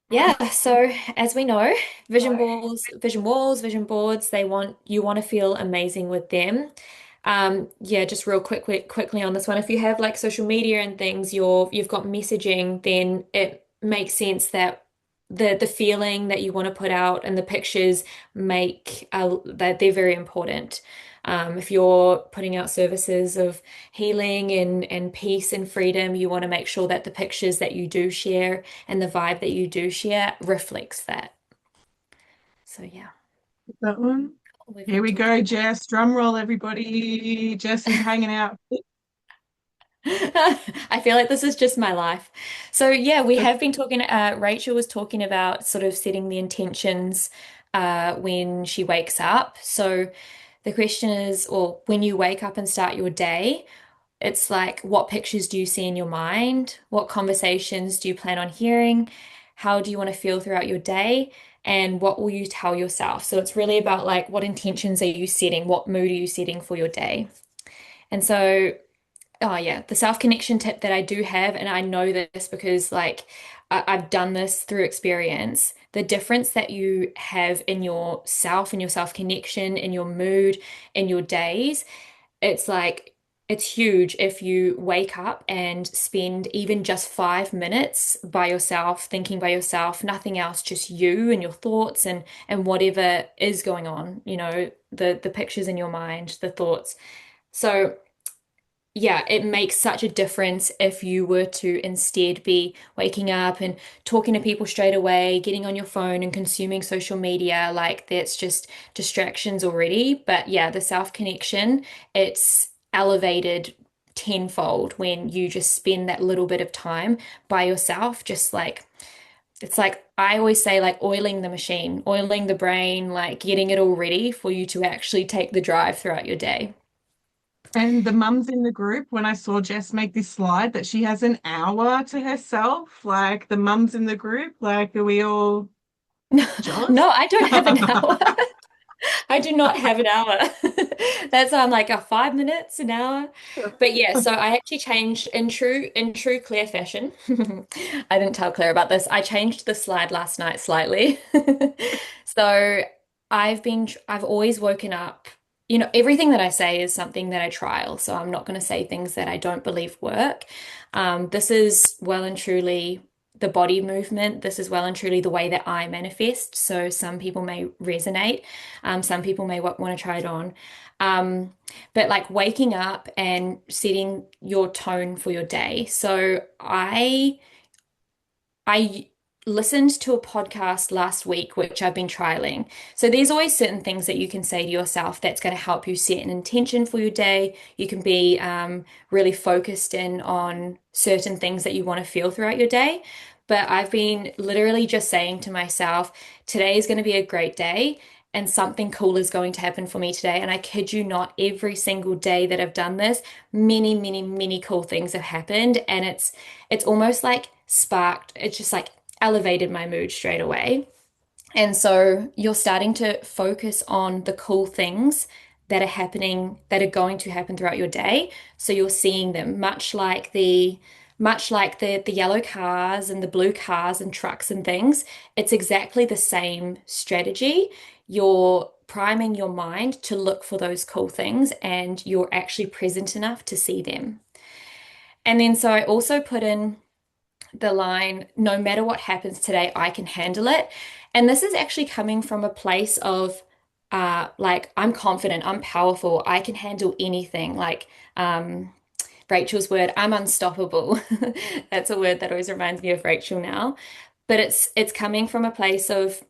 Yeah, so as we know, vision walls, vision boards, you want to feel amazing with them. Yeah, just real quickly on this one. If you have like social media and things, you've got messaging, then it makes sense that the feeling that you want to put out and the pictures make that they're very important. If you're putting out services of healing and peace and freedom, you want to make sure that the pictures that you do share and the vibe that you do share reflects that. So yeah, That one. we've Here been we talking. go, Jess. Drum roll, everybody. Jess is hanging out. I feel like this is just my life. So yeah, we have been talking, Rachel was talking about sort of setting the intentions when she wakes up. So the question is, or when you wake up and start your day, it's like, what pictures do you see in your mind? What conversations do you plan on hearing? How do you want to feel throughout your day? And what will you tell yourself? So it's really about like, what intentions are you setting? What mood are you setting for your day? And so oh yeah, the self-connection tip that I do have, and I know this because like I've done this through experience, the difference that you have in yourself, in your self-connection, in your mood, in your days, it's like it's huge if you wake up and spend even just 5 minutes by yourself, thinking by yourself, nothing else, just you and your thoughts and whatever is going on, the pictures in your mind, the thoughts. So yeah, it makes such a difference if you were to instead be waking up and talking to people straight away, getting on your phone and consuming social media. Like that's just distractions already. But yeah, the self-connection, it's elevated tenfold when you just spend that little bit of time by yourself, just like it's like I always say, like oiling the machine, oiling the brain, like getting it all ready for you to actually take the drive throughout your day. And the mums in the group, when I saw Jess make this slide that she has an hour to herself, like the mums in the group, like are we all No, jealous? I don't have an hour. I do not have an hour. That's like a 5 minutes, an hour. But yeah, so I actually changed in true Claire fashion. I didn't tell Claire about this. I changed the slide last night slightly. So I've always woken up, everything that I say is something that I trial. So I'm not going to say things that I don't believe work. This is well and truly the body movement. This is well and truly the way that I manifest. So some people may resonate. Some people may want to try it on. But like waking up and setting your tone for your day. So I listened to a podcast last week, which I've been trialing. So there's always certain things that you can say to yourself that's going to help you set an intention for your day. You can be really focused in on certain things that you want to feel throughout your day. But I've been literally just saying to myself, today is going to be a great day. And something cool is going to happen for me today. And I kid you not, every single day that I've done this, many, many, many cool things have happened. And it's almost like sparked, it's just like elevated my mood straight away. And so you're starting to focus on the cool things that are happening, that are going to happen throughout your day. So you're seeing them much like the yellow cars and the blue cars and trucks and things. It's exactly the same strategy. You're priming your mind to look for those cool things and you're actually present enough to see them. And then so I also put in the line, no matter what happens today, I can handle it. And this is actually coming from a place of like I'm confident, I'm powerful, I can handle anything. Like Rachel's word, I'm unstoppable. That's a word that always reminds me of Rachel now. But it's coming from a place of,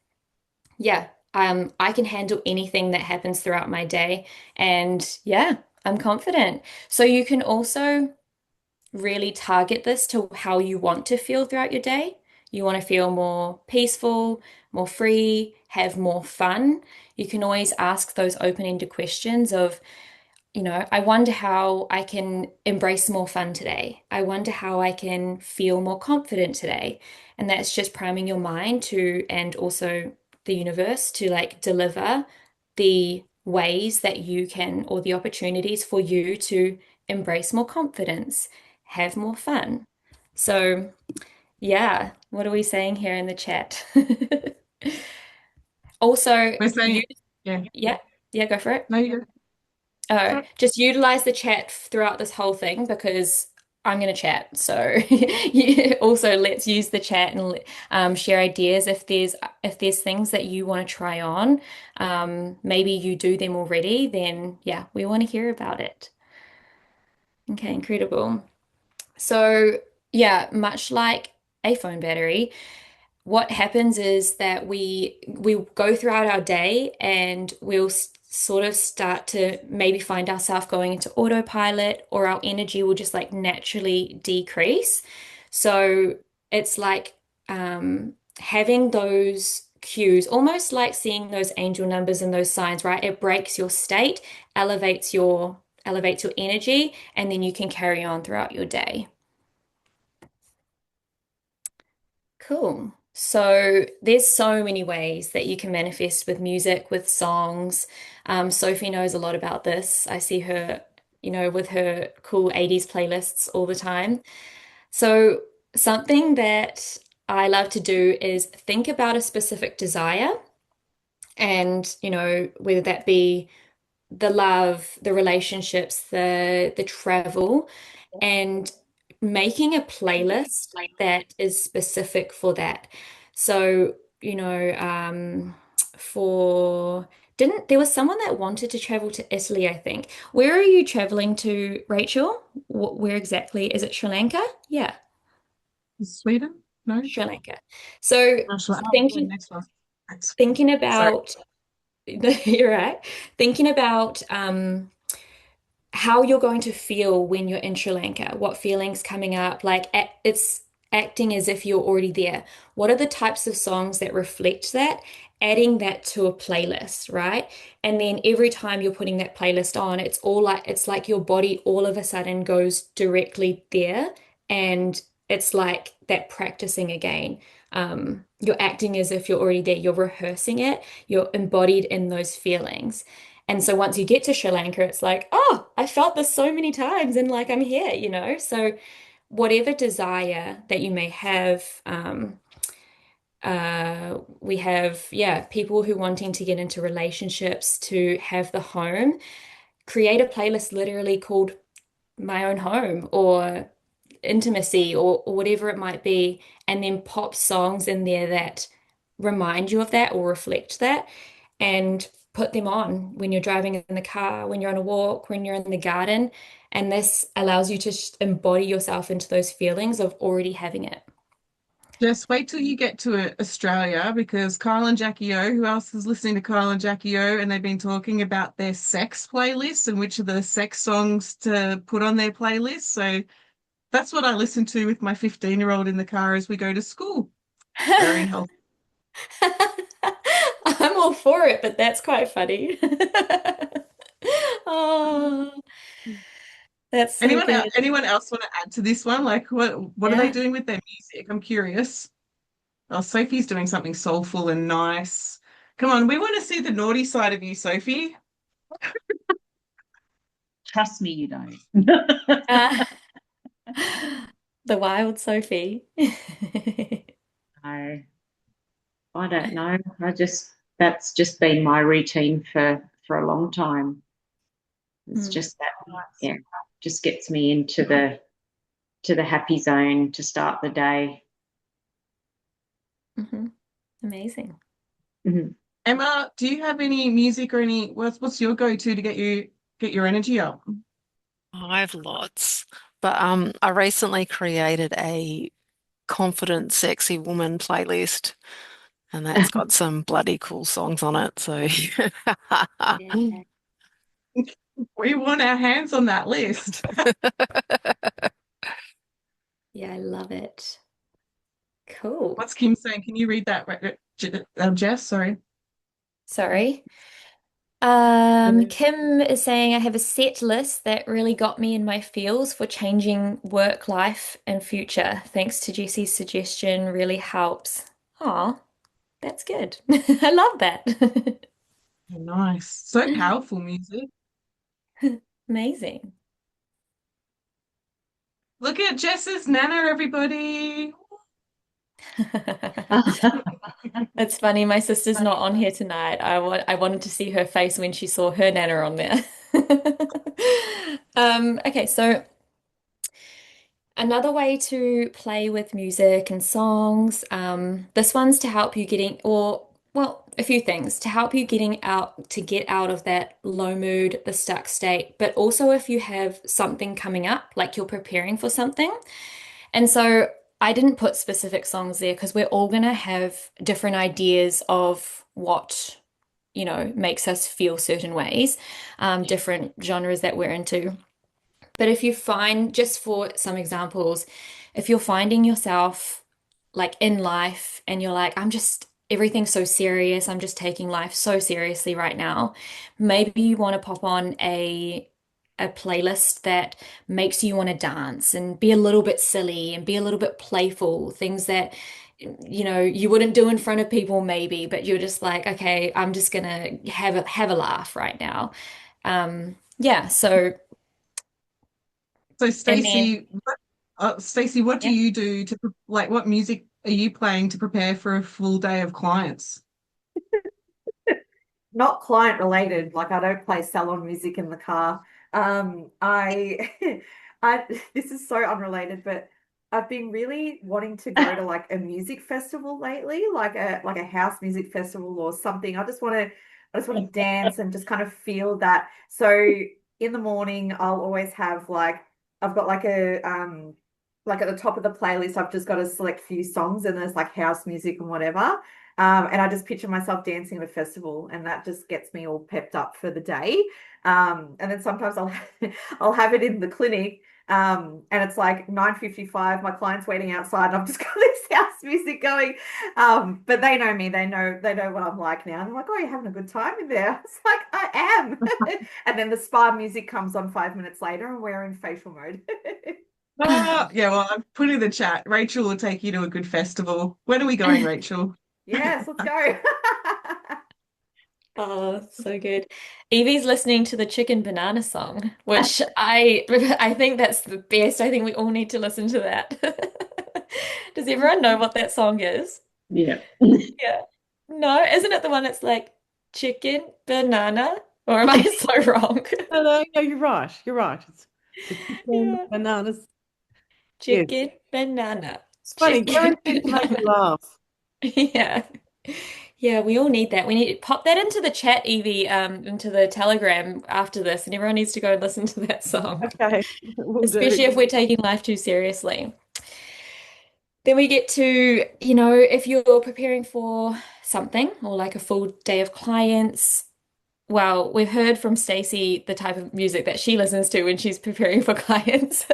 yeah, I can handle anything that happens throughout my day. And yeah, I'm confident. So you can also really target this to how you want to feel throughout your day. You want to feel more peaceful, more free, have more fun. You can always ask those open-ended questions of, I wonder how I can embrace more fun today. I wonder how I can feel more confident today. And that's just priming your mind to, and also the universe to like deliver the ways that you can, or the opportunities for you to embrace more confidence, have more fun. So, yeah, what are we saying here in the chat? Also, We're you, saying, yeah, yeah, yeah, go for it. no, you Oh, go. just utilize the chat throughout this whole thing because I'm going to chat. So also let's use the chat and share ideas if there's things that you want to try on. Maybe you do them already, then yeah, we want to hear about it. Okay, incredible. So yeah, much like a phone battery, what happens is that we go throughout our day and we'll sort of start to maybe find ourselves going into autopilot or our energy will just like naturally decrease. So it's like having those cues, almost like seeing those angel numbers and those signs, right? It breaks your state, elevates your energy, and then you can carry on throughout your day. Cool. So there's so many ways that you can manifest with music, with songs. Sophie knows a lot about this. I see her, with her cool 80s playlists all the time. So something that I love to do is think about a specific desire and, whether that be the love, the relationships, the travel, and making a playlist that is specific for that. So, for didn't there was someone that wanted to travel to Italy, I think. Where are you traveling to, Rachel? Where exactly? Is it Sri Lanka? Yeah, Sweden? No? Sri Lanka. So Actually, oh, yeah, thinking next one. thinking Sorry. about you're right. Thinking about how you're going to feel when you're in Sri Lanka, what feelings coming up, like it's acting as if you're already there. What are the types of songs that reflect that? Adding that to a playlist, right? And then every time you're putting that playlist on, it's like your body all of a sudden goes directly there, and it's like that practicing again. You're acting as if you're already there, you're rehearsing it, you're embodied in those feelings. And so once you get to Sri Lanka, it's like, oh, I felt this so many times and like I'm here. So whatever desire that you may have, we have, yeah, people who wanting to get into relationships to have the home, create a playlist literally called My Own Home or Intimacy or whatever it might be, and then pop songs in there that remind you of that or reflect that and put them on when you're driving in the car, when you're on a walk, when you're in the garden. And this allows you to embody yourself into those feelings of already having it. Just wait till you get to Australia because Kyle and Jackie O, who else is listening to Kyle and Jackie O, and they've been talking about their sex playlists and which are the sex songs to put on their playlist. So that's what I listen to with my 15-year-old in the car as we go to school. Very healthy. I'm all for it, but that's quite funny. Oh, that's so good. Anyone else want to add to this one? Like what are they Yeah. doing with their music? I'm curious. Oh, Sophie's doing something soulful and nice. Come on, we want to see the naughty side of you, Sophie. Trust me, you don't. Uh, the wild Sophie. No, I don't know. That's just been my routine for a long time. It's Mm, just that, yeah, just gets me into the happy zone to start the day. mhm. Amazing. Mhm. Emma, do you have any music or what's your go-to to get your energy up? I have lots, but I recently created a confident, sexy woman playlist, and that's got some bloody cool songs on it. So, Yeah. We want our hands on that list. Yeah, I love it. Cool. What's Kim saying? Can you read that, Jess? Sorry. Sorry. Kim is saying I have a set list that really got me in my feels for changing work life and future. Thanks to Jesse's suggestion, really helps. Oh, that's good. I love that. Nice. So powerful music. Amazing. Look at Jess's Nana, everybody. It's funny, my sister's not on here tonight. I wanted to see her face when she saw her nana on there. Okay, so Another way to play with music and songs, this one's to help you getting, or well, a few things to help you get out of that low mood, the stuck state, but also if you have something coming up, like you're preparing for something. And so I didn't put specific songs there because we're all gonna have different ideas of what, makes us feel certain ways, different genres that we're into. But if you find, just for some examples, if you're finding yourself like in life and you're like, everything's so serious, I'm just taking life so seriously right now, maybe you want to pop on a playlist that makes you want to dance and be a little bit silly and be a little bit playful, things that you wouldn't do in front of people maybe, but you're just like, okay, I'm just gonna have a laugh right now. Yeah, so So and then Stacey, what do yeah. you do like what music are you playing to prepare for a full day of clients? Not client related. Like I don't play salon music in the car. I, I this is so unrelated, but I've been really wanting to go to like a music festival lately, like a house music festival or something. I just want to dance and just kind of feel that. So in the morning, I'll always have like I've got like at the top of the playlist, I've just got a select few songs and there's like house music and whatever. And I just picture myself dancing at a festival, and that just gets me all pepped up for the day. And then sometimes I'll have it in the clinic, and it's like 9:55. My client's waiting outside, and I've just got this house music going. But they know me. They know what I'm like now. And they're like, "Oh, you're having a good time in there." It's like I am. And then the spa music comes on 5 minutes later, and we're in facial mode. Yeah, well, I've put in the chat. Rachel will take you to a good festival. When are we going, Rachel? Yes, let's go. Oh, so good. Evie's listening to the Chicken Banana song, which I think that's the best. I think we all need to listen to that. Does everyone know what that song is? Yeah. Yeah. No, isn't it the one that's like chicken banana? Or am I so wrong? No, no, no, you're right. You're right. It's the chicken, Yeah. bananas. Yes. Chicken banana. It's funny. Chicken Guaranteed to make banana. you laugh. Yeah. Yeah, we all need that. We need pop that into the chat, Evie, into the Telegram after this, and everyone needs to go and listen to that song, Okay, we'll do. especially if we're taking life too seriously. Then we get to, if you're preparing for something or like a full day of clients. Well, we've heard from Stacey the type of music that she listens to when she's preparing for clients,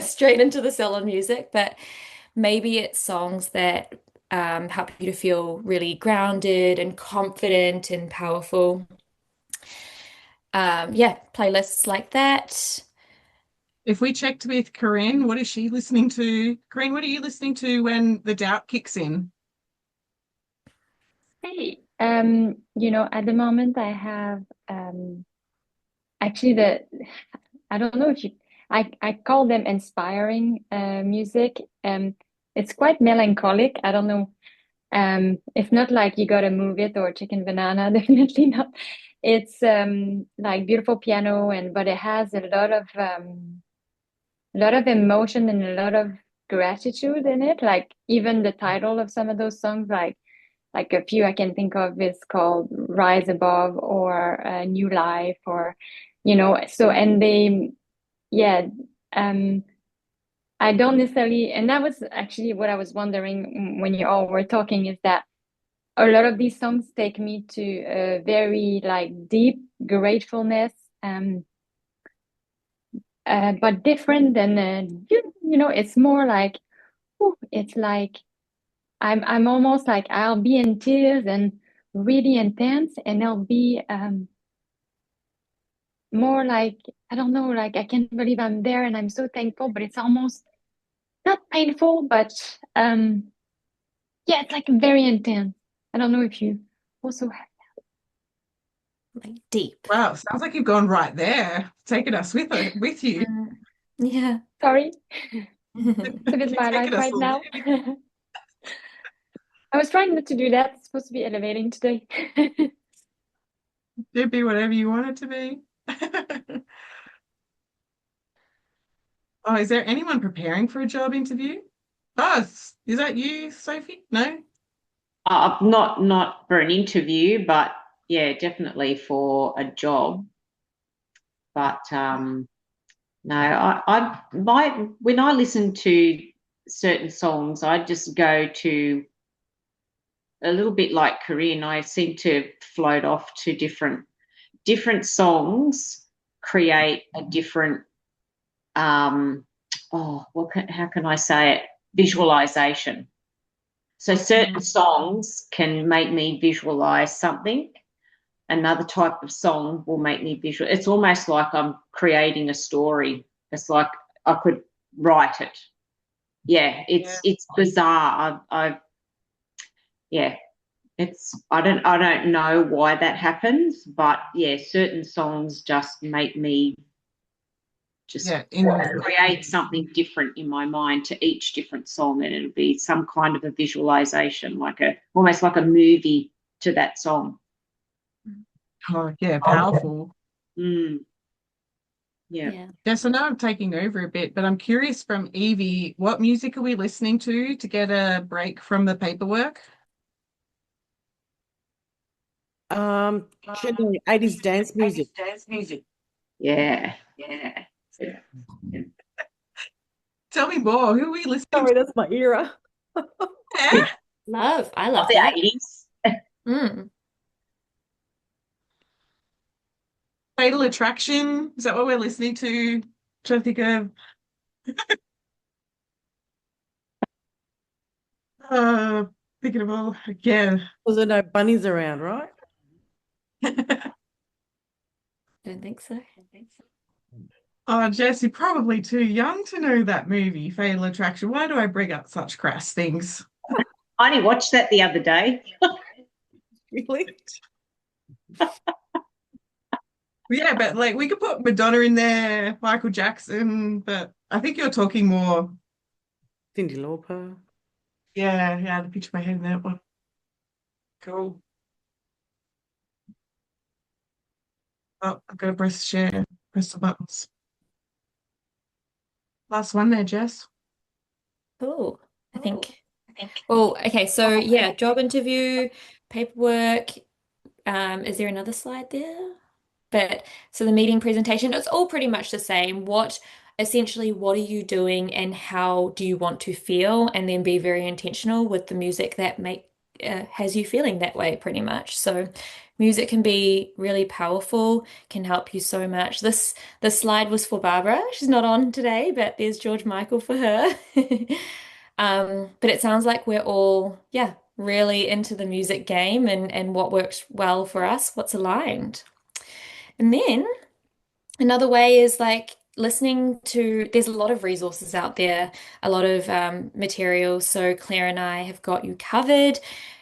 straight into the salon music, but maybe it's songs that help you to feel really grounded and confident and powerful. Yeah, playlists like that. If we checked with Corinne, what is she listening to? Corinne, what are you listening to when the doubt kicks in? Hey, at the moment I have actually I don't know if I call them inspiring music. It's quite melancholic. I don't know. It's not like you gotta move it or chicken banana, definitely not. It's like beautiful piano but it has a lot of emotion and a lot of gratitude in it. Like even the title of some of those songs, like a few I can think of is called Rise Above or New Life or so and they yeah um I don't necessarily, and that was actually what I was wondering when you all were talking, is that a lot of these songs take me to a very like deep gratefulness, um but different than it's more like, it's like I'm almost like I'll be in tears and really intense, and I'll be more like, I don't know, like I can't believe I'm there and I'm so thankful, but it's almost not painful, but yeah, it's like very intense. I don't know if you also have. Like deep. Wow, sounds like you've gone right there, taking us with you. Yeah. Sorry, it's a bit You're my taking life us right all now. there. I was trying not to do that. It's supposed to be elevating today. It'd be whatever you want it to be. Oh, is there anyone preparing for a job interview? Oh, is that you, Sophie? No? Not for an interview, but yeah, definitely for a job. But no, I my when I listen to certain songs, I just go to a little bit like Korean. I seem to float off to different songs, create a different how can I say it? Visualization. So certain songs can make me visualize something. Another type of song will make me visual. It's almost like I'm creating a story. It's like I could write it. Yeah, Yeah. it's bizarre. I yeah, it's I don't know why that happens, but yeah, certain songs just make me just Yeah, in those create something different in my mind to each different song, and it'll be some kind of a visualization, like a almost like a movie to that song. Oh, yeah, powerful. Mm, yeah. Yeah. Yes, I know I'm taking over a bit, but I'm curious from Evie, what music are we listening to get a break from the paperwork? Generally 80s dance music. Yeah. Tell me more. Who are we listening Sorry, to? that's my era. Yeah. Love. I Of love the that. 80s. Mm. Fatal Attraction. Is that what we're listening to? Trying to think of uh thinking of all again. Was there no bunnies around, right? Don't think so. Oh, Jess, you're probably too young to know that movie, Fatal Attraction. Why do I bring up such crass things? I only watched that the other day. Really? Yeah, but like we could put Madonna in there, Michael Jackson, but I think you're talking more. Cyndi Lauper. Yeah, yeah, I had a picture of my head in that one. Cool. Oh, I've got to press share, press the buttons. Last one there, Jess. Cool. I think. Well, okay, so yeah, job interview, paperwork. Is there another slide there? But so the meeting presentation, it's all pretty much the same. Essentially, what are you doing and how do you want to feel? And then be very intentional with the music that has you feeling that way, pretty much. So music can be really powerful, can help you so much. This slide was for Barbara. She's not on today, but there's George Michael for her. But it sounds like we're all, yeah, really into the music game and what works well for us, what's aligned. And then another way is like listening to, there's a lot of resources out there, a lot of materials. So Claire and I have got you covered.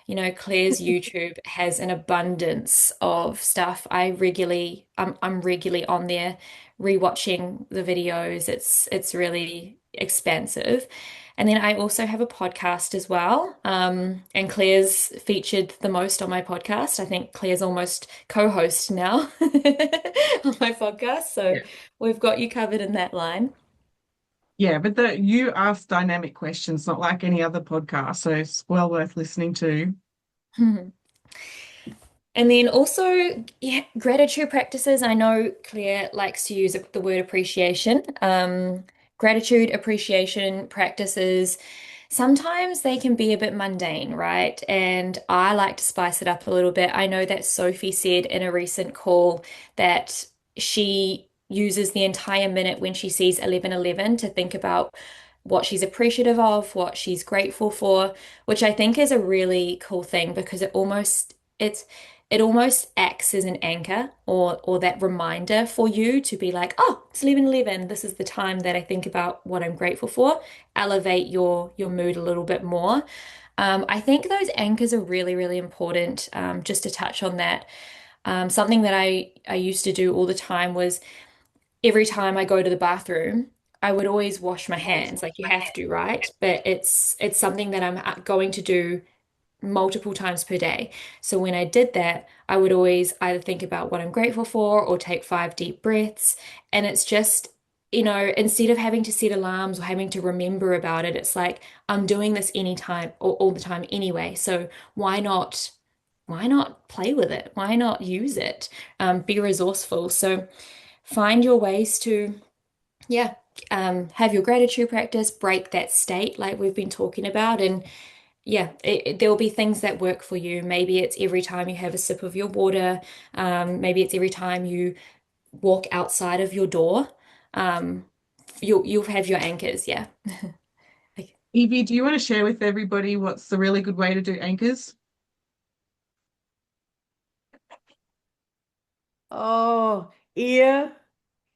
You know, Claire's YouTube has an abundance of stuff. I'm regularly on there rewatching the videos. It's really expansive. And then I also have a podcast as well. And Claire's featured the most on my podcast. I think Claire's almost co-host now on my podcast. So Yeah. we've got you covered in that line. Yeah, but you ask dynamic questions, not like any other podcast, so it's well worth listening to. And then also, yeah, gratitude practices. I know Claire likes to use the word appreciation. Gratitude appreciation practices, sometimes they can be a bit mundane, right? And I like to spice it up a little bit. I know that Sophie said in a recent call that she uses the entire minute when she sees 11:11 to think about what she's appreciative of, what she's grateful for, which I think is a really cool thing because it almost acts as an anchor or that reminder for you to be like, oh, it's 11:11. This is the time that I think about what I'm grateful for. Elevate your mood a little bit more. I think those anchors are really, really important. Just to touch on that, something that I used to do all the time was every time I go to the bathroom, I would always wash my hands. Like you have to, right? But it's something that I'm going to do multiple times per day. So when I did that, I would always either think about what I'm grateful for or take 5 deep breaths. And instead of having to set alarms or having to remember about it, it's like I'm doing this anytime or all the time anyway. So why not play with it? Why not use it? Be resourceful. So find your ways to, yeah, have your gratitude practice, break that state like we've been talking about. And yeah, there'll be things that work for you. Maybe it's every time you have a sip of your water. Maybe it's every time you walk outside of your door. Um, you'll have your anchors, yeah. Evie, do you want to share with everybody what's the really good way to do anchors? Oh, ear,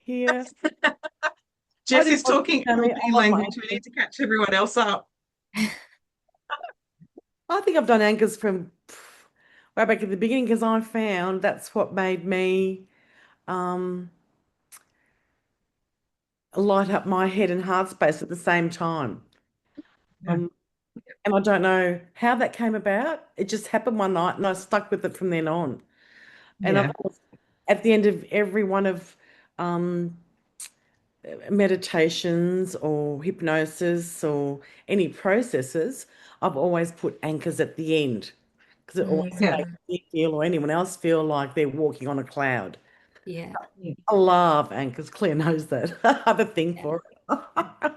here. I Jess didn't is want to talking tell me. I NLP love my language. We anchors. need to catch everyone else up. I think I've done anchors from way back at the beginning because I found that's what made me um, light up my head and heart space at the same time. Yeah. Um, and I don't know how that came about. It just happened one night and I stuck with it from then on. And of Yeah. course, at the end of every one of um, meditations or hypnosis or any processes, I've always put anchors at the end because it always Yeah. makes me feel or anyone else feel like they're walking on a cloud. Yeah. Yeah. I love anchors. Claire knows that. I have a thing Yeah. for it.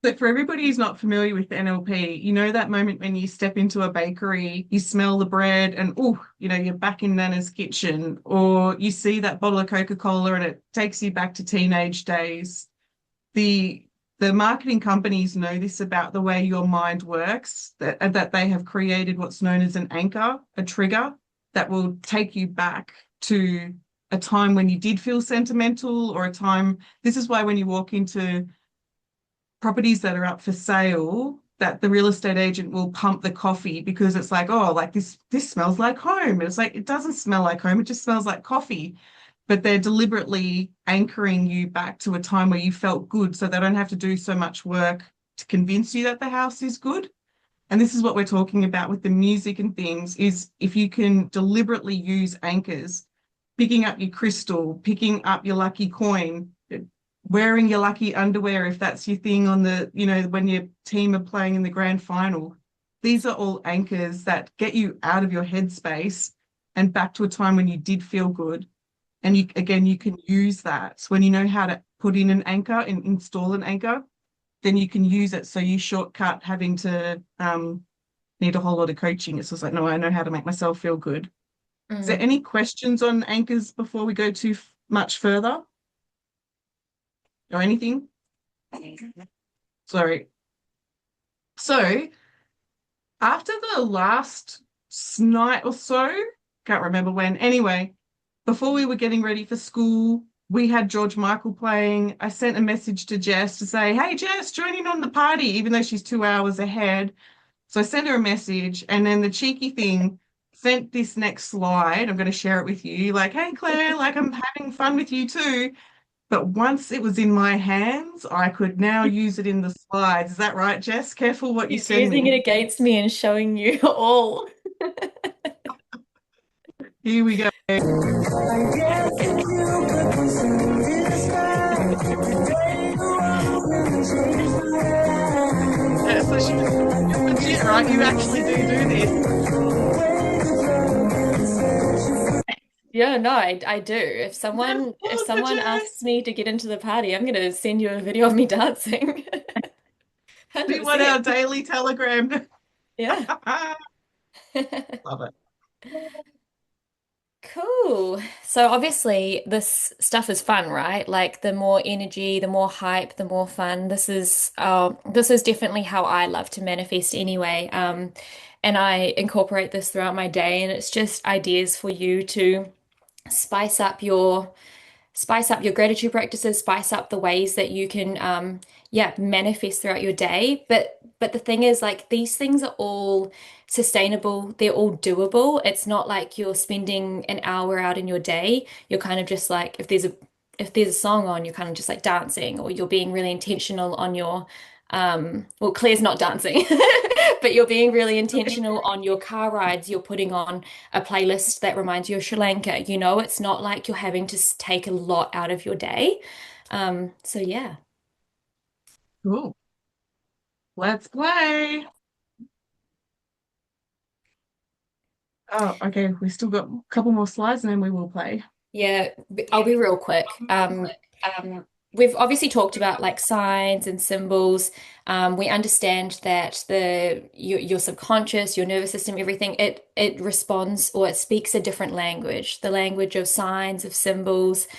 So for everybody who's not familiar with NLP, you know that moment when you step into a bakery, you smell the bread and you're back in Nana's kitchen, or you see that bottle of Coca-Cola and it takes you back to teenage days. The the marketing companies know this about the way your mind works, that they have created what's known as an anchor, a trigger that will take you back to a time when you did feel sentimental or a time. This is why when you walk into properties that are up for sale, that the real estate agent will pump the coffee because it's like, oh, like this smells like home. And it's like it doesn't smell like home, it just smells like coffee. But they're deliberately anchoring you back to a time where you felt good so they don't have to do so much work to convince you that the house is good. And this is what we're talking about with the music and things, is if you can deliberately use anchors, picking up your crystal, picking up your lucky coin, wearing your lucky underwear if that's your thing on when your team are playing in the grand final. These are all anchors that get you out of your headspace and back to a time when you did feel good. And you can use that. So when you know how to put in an anchor and install an anchor, then you can use it. So you shortcut having to need a whole lot of coaching. It's just like, no, I know how to make myself feel good. Is there Mm. any questions on anchors before we go too much further or anything? Sorry. So after the last night or so, can't remember when. Anyway, before we were getting ready for school, we had George Michael playing. I sent a message to Jess to say, hey, Jess, join in on the party, even though she's 2 hours ahead. So I sent her a message, and then the cheeky thing sent this next slide. I'm going to share it with you. Like, hey, Claire, like I'm having fun with you too. But once it was in my hands, I could now use it in the slides. Is that right, Jess? Careful what you He's send using it me. against me and showing you all. Here we go. Yeah, so you're legit, right? You actually do this. Yeah, no, I do. If That's someone if awesome, someone asks Jess. me to get into the party, I'm gonna send you a video of me dancing. We want 100%. our daily telegram. Yeah. Love it. Cool. So obviously this stuff is fun, right? Like the more energy, the more hype, the more fun. This is definitely how I love to manifest anyway. And I incorporate this throughout my day, and it's just ideas for you to spice up your spice up your gratitude practices, spice up the ways that you can yeah, manifest throughout your day. But the thing is, like, these things are all sustainable, they're all doable. It's not like you're spending an hour out in your day. You're kind of just like, if there's a song on, you're kind of just like dancing, or you're being really intentional on your well, Claire's not dancing, but you're being really intentional on your car rides. You're putting on a playlist that reminds you of Sri Lanka. It's not like you're having to take a lot out of your day. So yeah. Cool. Let's play. Oh, okay. We've still got a couple more slides and then we will play. Yeah, I'll be real quick. We've obviously talked about like signs and symbols. We understand that your subconscious, your nervous system, everything, it responds or it speaks a different language, the language of signs, of symbols,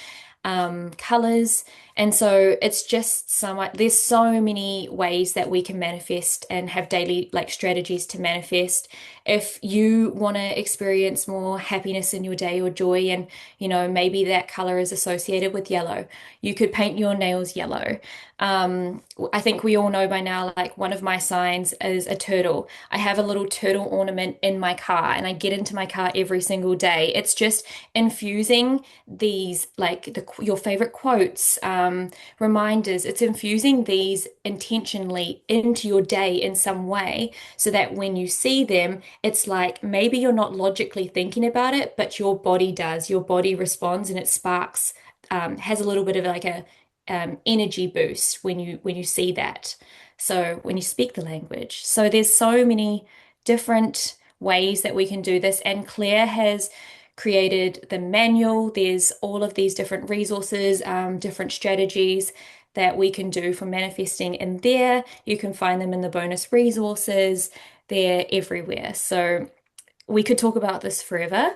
colors. And so it's just somewhat, there's so many ways that we can manifest and have daily like strategies to manifest. If you want to experience more happiness in your day or joy, and maybe that color is associated with yellow, you could paint your nails yellow. I think we all know by now, like one of my signs is a turtle. I have a little turtle ornament in my car and I get into my car every single day. It's just infusing these like your favorite quotes, reminders. It's infusing these intentionally into your day in some way so that when you see them, it's like maybe you're not logically thinking about it, but your body does. Your body responds and it sparks, has a little bit of like a energy boost when you see that. So when you speak the language. So there's so many different ways that we can do this, and Claire has created the manual. There's all of these different resources, different strategies that we can do for manifesting in there. You can find them in the bonus resources. They're everywhere. So we could talk about this forever.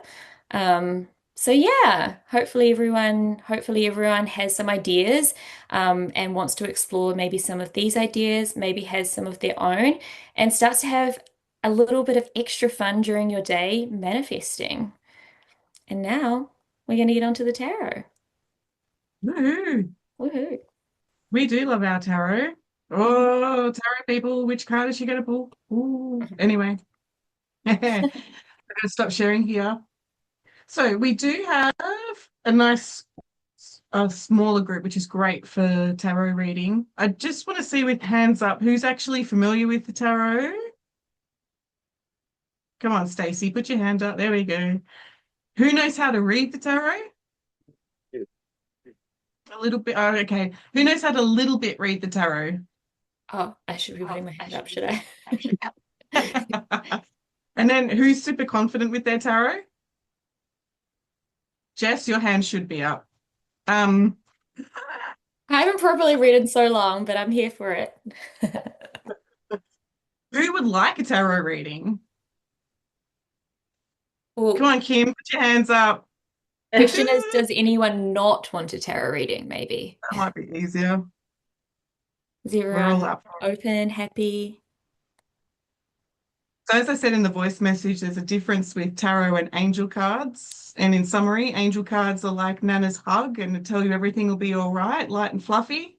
So yeah, hopefully everyone has some ideas, and wants to explore maybe some of these ideas, maybe has some of their own, and starts to have a little bit of extra fun during your day manifesting. And now we're going to get onto the tarot. Woohoo. Woohoo. We do love our tarot. Oh, tarot people, which card is she going to pull? Ooh. Anyway, I'm going to stop sharing here. So we do have a nice smaller group, which is great for tarot reading. I just want to see with hands up who's actually familiar with the tarot. Come on, Stacey, put your hand up. There we go. Who knows how to read the tarot? A little bit. Oh, okay. Who knows how to little bit read the tarot? Oh, I should be putting my hand up, should I? And then who's super confident with their tarot? Jess, your hand should be up. I haven't properly read in so long, but I'm here for it. Who would like a tarot reading? Well, Come on, Kim, put your hands up. question is, does anyone not want a tarot reading, maybe? That might be easier. Is We're all everyone up. open, happy? So as I said in the voice message, there's a difference with tarot and angel cards. And in summary, angel cards are like Nana's hug and tell you everything will be all right, light and fluffy.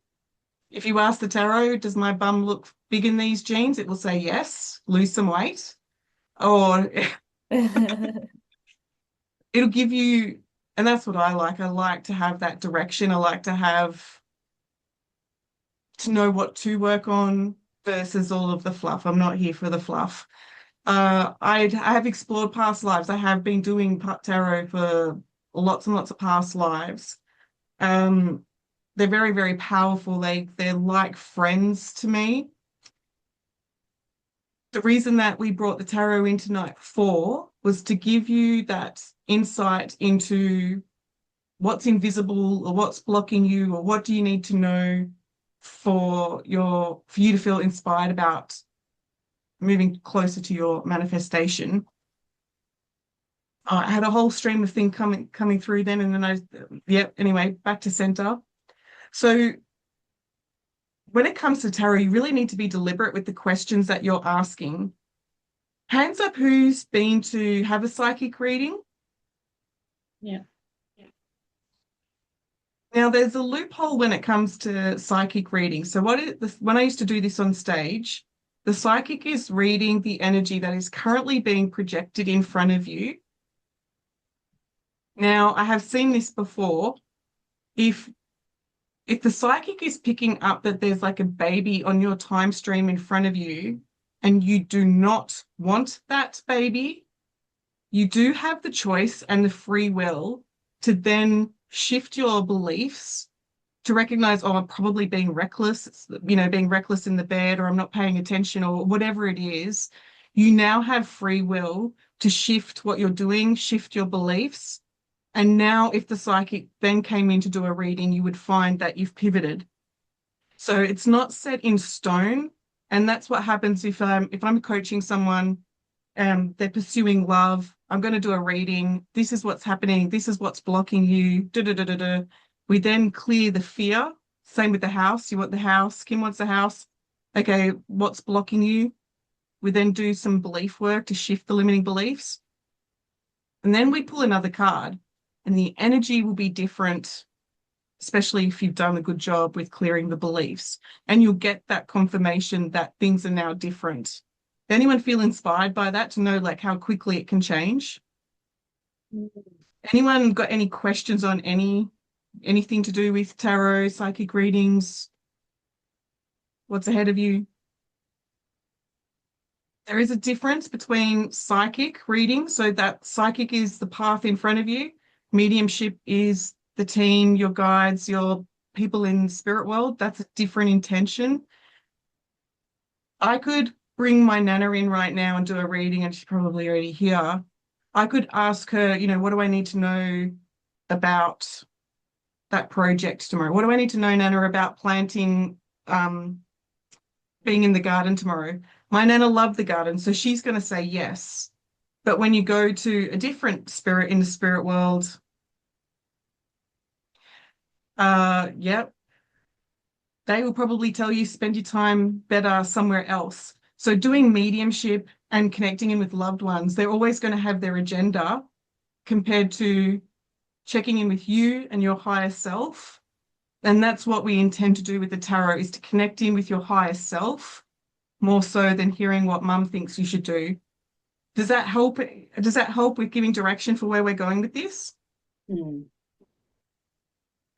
If you ask the tarot, does my bum look big in these jeans? It will say yes, lose some weight. Or it'll give you, and that's what I like. I like to have that direction. I like to know what to work on versus all of the fluff. I'm not here for the fluff. I have explored past lives. I have been doing tarot for lots and lots of past lives. They're very, very powerful. They're like friends to me. The reason that we brought the tarot in tonight for was to give you that insight into what's invisible or what's blocking you or what do you need to know for you to feel inspired about moving closer to your manifestation. I had a whole stream of things coming through then, and then anyway, back to center. So when it comes to tarot, you really need to be deliberate with the questions that you're asking. Hands up who's been to have a psychic reading? Yeah. Now, there's a loophole when it comes to psychic reading. So when I used to do this on stage, the psychic is reading the energy that is currently being projected in front of you. Now, I have seen this before. If the psychic is picking up that there's like a baby on your time stream in front of you and you do not want that baby, you do have the choice and the free will to then shift your beliefs to recognize, oh, I'm probably being reckless, being reckless in the bed, or I'm not paying attention, or whatever it is, you now have free will to shift what you're doing, shift your beliefs. And now, if the psychic then came in to do a reading, you would find that you've pivoted. So it's not set in stone. And that's what happens if I'm coaching someone, they're pursuing love. I'm going to do a reading. This is what's happening. This is what's blocking you. Da, da, da, da, da. We then clear the fear. Same with the house. You want the house. Kim wants the house. Okay, what's blocking you? We then do some belief work to shift the limiting beliefs. And then we pull another card, and the energy will be different, especially if you've done a good job with clearing the beliefs. And you'll get that confirmation that things are now different. Anyone feel inspired by that to know like how quickly it can change? Anyone got any questions on anything to do with tarot, psychic readings? What's ahead of you? There is a difference between psychic reading, so that psychic is the path in front of you. Mediumship is the team, your guides, your people in the spirit world. That's a different intention. I could bring my Nana in right now and do a reading, and she's probably already here. I could ask her, what do I need to know about that project tomorrow? What do I need to know, Nana, about planting, being in the garden tomorrow? My Nana loved the garden, so she's going to say yes. But when you go to a different spirit in the spirit world, yeah, they will probably tell you spend your time better somewhere else. So doing mediumship and connecting in with loved ones, they're always going to have their agenda compared to checking in with you and your higher self. And that's what we intend to do with the tarot, is to connect in with your higher self more so than hearing what mum thinks you should do. Does that help? Does that help with giving direction for where we're going with this?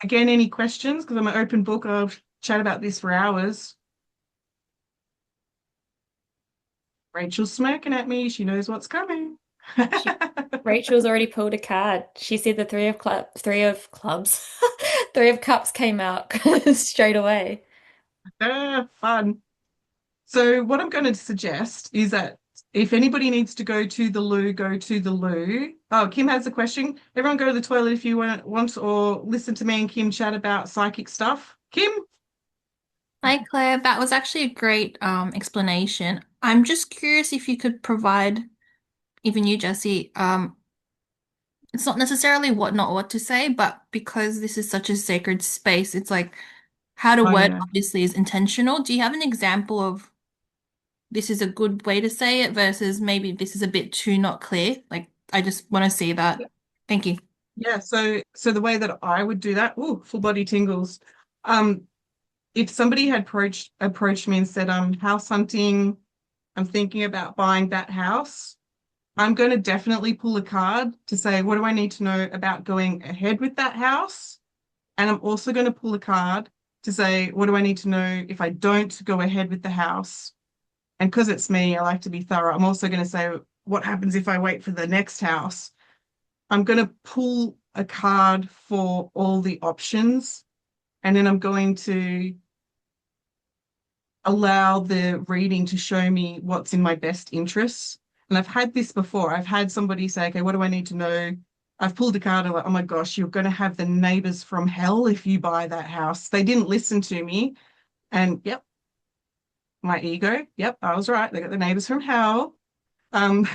Again, any questions? Because I'm an open book. I'll chat about this for hours. Rachel's smirking at me. She knows what's coming. Rachel's already pulled a card. She said the three of cups came out straight away. Fun. So what I'm going to suggest is that if anybody needs to go to the loo, go to the loo. Oh, Kim has a question. Everyone go to the toilet if you want, or listen to me and Kim chat about psychic stuff. Kim? Hi, Claire. That was actually a great explanation. I'm just curious if you could provide, even you, Jesse, it's not necessarily not what to say, but because this is such a sacred space, it's like how to Oh, word yeah. obviously is intentional. Do you have an example of this is a good way to say it versus maybe this is a bit too not clear? Like, I just want to see that. Thank you. Yeah, so the way that I would do that, full body tingles. If somebody had approached me and said, house hunting, I'm thinking about buying that house, I'm going to definitely pull a card to say, what do I need to know about going ahead with that house? And I'm also going to pull a card to say, what do I need to know if I don't go ahead with the house? And because it's me, I like to be thorough. I'm also going to say, what happens if I wait for the next house? I'm going to pull a card for all the options, and then I'm going to allow the reading to show me what's in my best interests. And I've had this before. I've had somebody say, okay, what do I need to know? I've pulled a card and I'm like, oh my gosh, you're going to have the neighbors from hell if you buy that house. They didn't listen to me. And yep, my ego, yep, I was right. They got the neighbors from hell. Um,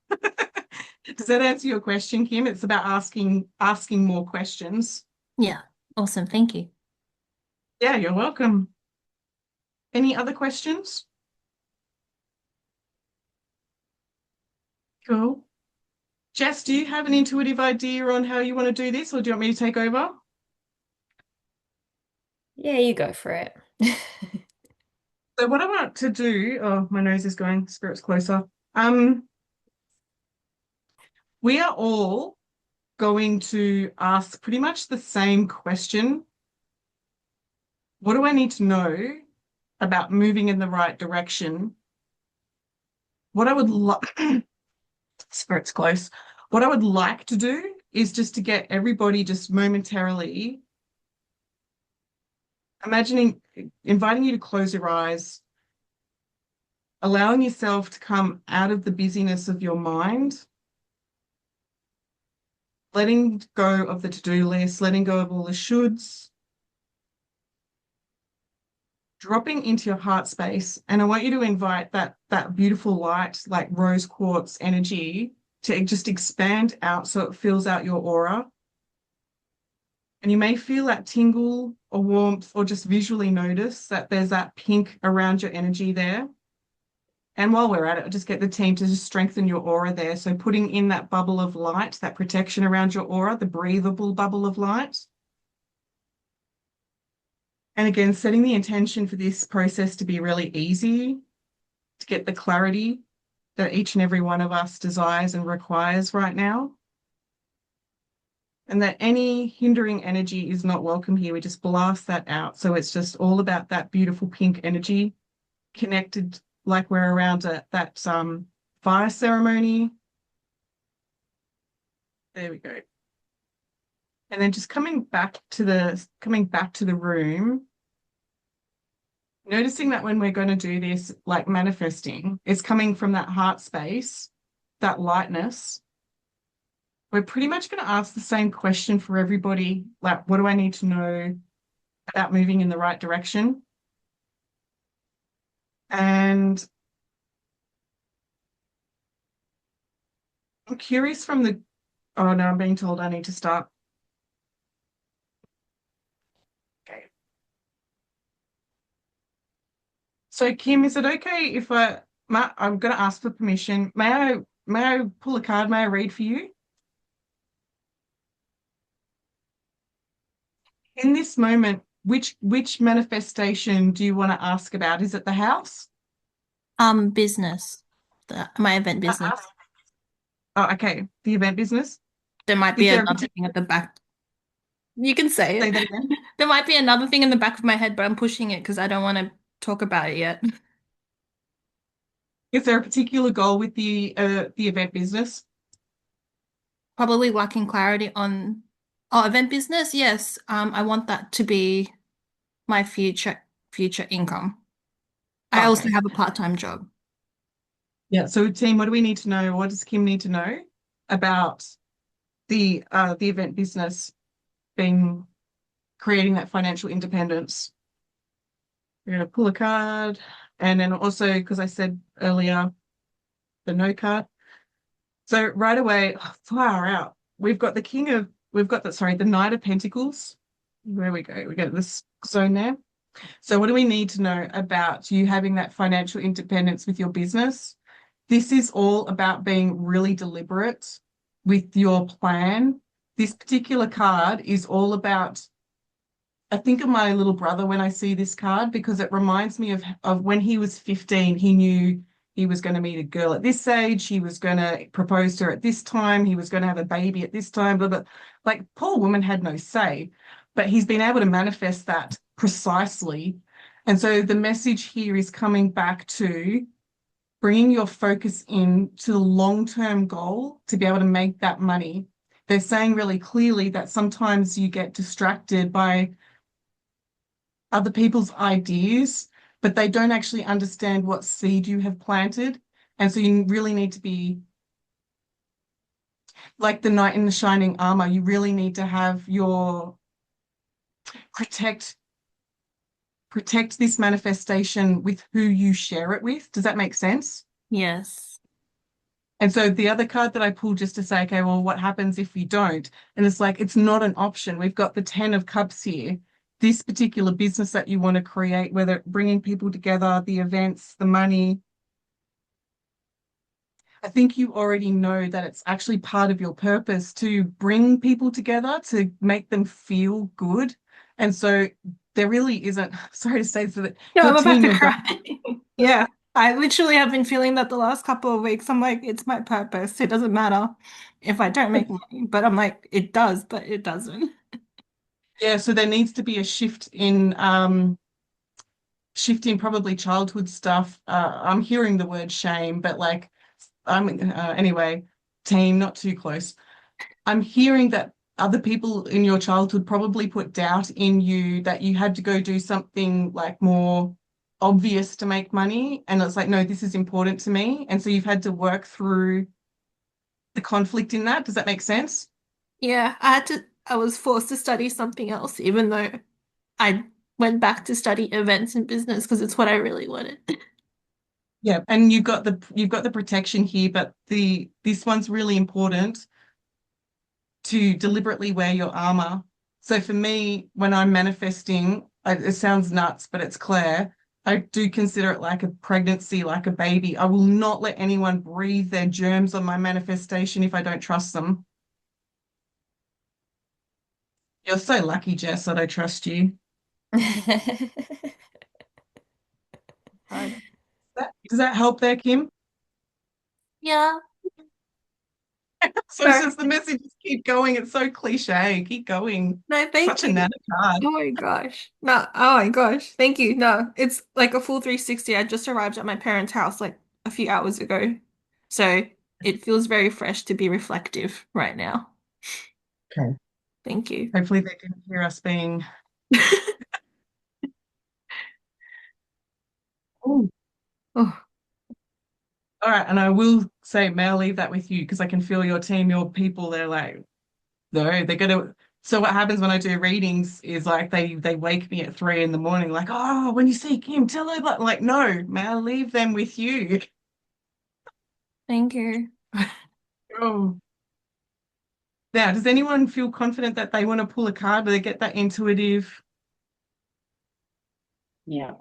does that answer your question, Kim? It's about asking more questions. Yeah, awesome. Thank you. Yeah, you're welcome. Any other questions? Cool. Jess, do you have an intuitive idea on how you want to do this, or do you want me to take over? Yeah, you go for it. So what I want to do, oh, my nose is going, spirit's closer. We are all going to ask pretty much the same question. What do I need to know about moving in the right direction? What I would like, spirit's close. What I would like to do is just to get everybody just momentarily inviting you to close your eyes, allowing yourself to come out of the busyness of your mind, letting go of the to-do list, letting go of all the shoulds, dropping into your heart space. And I want you to invite that beautiful light, like rose quartz energy, to just expand out so it fills out your aura. And you may feel that tingle or warmth, or just visually notice that there's that pink around your energy there. And while we're at it, just get the team to just strengthen your aura there. So putting in that bubble of light, that protection around your aura, the breathable bubble of light. And again, setting the intention for this process to be really easy, to get the clarity that each and every one of us desires and requires right now. And that any hindering energy is not welcome here. We just blast that out. So it's just all about that beautiful pink energy connected, like we're around that fire ceremony. There we go. And then just coming back to the room, noticing that when we're going to do this, like manifesting, it's coming from that heart space, that lightness. We're pretty much going to ask the same question for everybody. Like, what do I need to know about moving in the right direction? And I'm curious oh no, I'm being told I need to start. Okay. So Kim, is it okay if I'm going to ask for permission. May I pull a card? May I read for you? In this moment, which manifestation do you want to ask about? Is it the house? Business. My event business. Oh, okay. The event business. There might be another thing at the back. You can say Say it. that again. There might be another thing in the back of my head, but I'm pushing it because I don't want to talk about it yet. Is there a particular goal with the event business? Probably lacking clarity on event business. Yes. I want that to be my future income. I also Okay. have a part-time job. Yeah. So team, what do we need to know? What does Kim need to know about the event business creating that financial independence? We're going to pull a card, and then also, because I said earlier, the no card. So right away, far out. We've got the Knight of Pentacles. There we go. We got this zone there. So what do we need to know about you having that financial independence with your business? This is all about being really deliberate with your plan. This particular card is all about, I think of my little brother when I see this card, because it reminds me of when he was 15, he knew he was going to meet a girl at this age, he was going to propose to her at this time, he was going to have a baby at this time, blah, blah. Like, poor woman had no say, but he's been able to manifest that precisely. And so the message here is coming back to bringing your focus in to the long-term goal to be able to make that money. They're saying really clearly that sometimes you get distracted by other people's ideas, but they don't actually understand what seed you have planted. And so you really need to be like the knight in the shining armor. You really need to have your protect this manifestation with who you share it with. Does that make sense? Yes. And so the other card that I pulled just to say, okay, well, what happens if you don't? And it's like, it's not an option. We've got the 10 of Cups here. This particular business that you want to create, whether bringing people together, the events, the money, I think you already know that it's actually part of your purpose to bring people together, to make them feel good. And so there really isn't, sorry to say, so that No, your I'm about team, to your cry. Yeah, I literally have been feeling that the last couple of weeks. I'm like, it's my purpose. It doesn't matter if I don't make money, but I'm like, it does, but it doesn't. yeah, so there needs to be a shift in probably childhood stuff. I'm hearing the word shame, but like, anyway, team, not too close. I'm hearing that other people in your childhood probably put doubt in you that you had to go do something like more obvious to make money. And it's like, no, this is important to me. And so you've had to work through the conflict in that. Does that make sense? Yeah, I was forced to study something else, even though I went back to study events and business because it's what I really wanted. Yeah, and you've got the protection here, but this one's really important to deliberately wear your armor. So for me, when I'm manifesting, it sounds nuts, but it's Claire. I do consider it like a pregnancy, like a baby. I will not let anyone breathe their germs on my manifestation if I don't trust them. You're so lucky, Jess, that I trust you. Hard. Does that help there, Kim? Yeah. So says the messages keep going. It's so cliche. Keep going. No, thank Such a you. nana card. Oh my gosh. No, oh my gosh. Thank you. No, it's like a full 360. I just arrived at my parents' house like a few hours ago. So it feels very fresh to be reflective right now. Okay. Thank you. Hopefully they can hear us being. Oh, Oh, all right. And I will say, may I leave that with you because I can feel your team, your people. They're like, no, they're gonna. So what happens when I do readings is like they wake me at 3 in the morning, like, oh, when you see Kim, tell her that. Like, no, may I leave them with you? thank you. Oh. Now, does anyone feel confident that they want to pull a card? Do they get that intuitive? Yeah.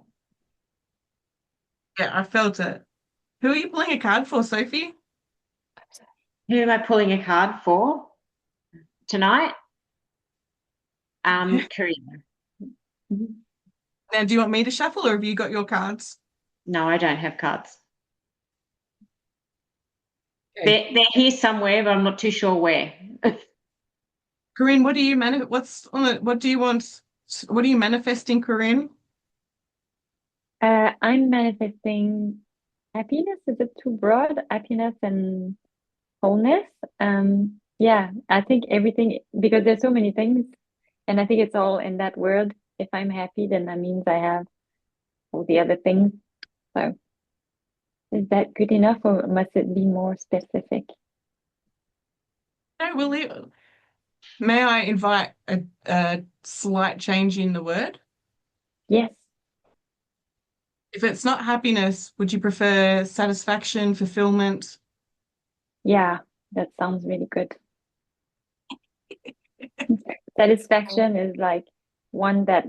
Yeah, I felt it. Who are you pulling a card for, Sophie? Who am I pulling a card for tonight? Korea. Now, do you want me to shuffle or have you got your cards? No, I don't have cards. Okay. They're here somewhere, but I'm not too sure where. Corinne, what do you what's on it? What do you want? What are you manifesting, Corinne? I'm manifesting happiness. Is it too broad? Happiness and wholeness. Yeah, I think everything, because there's so many things, and I think it's all in that word. If I'm happy, then that means I have all the other things. So is that good enough, or must it be more specific? No, may I invite a slight change in the word? Yes. If it's not happiness, would you prefer satisfaction, fulfillment? Yeah, that sounds really good. Satisfaction is like one that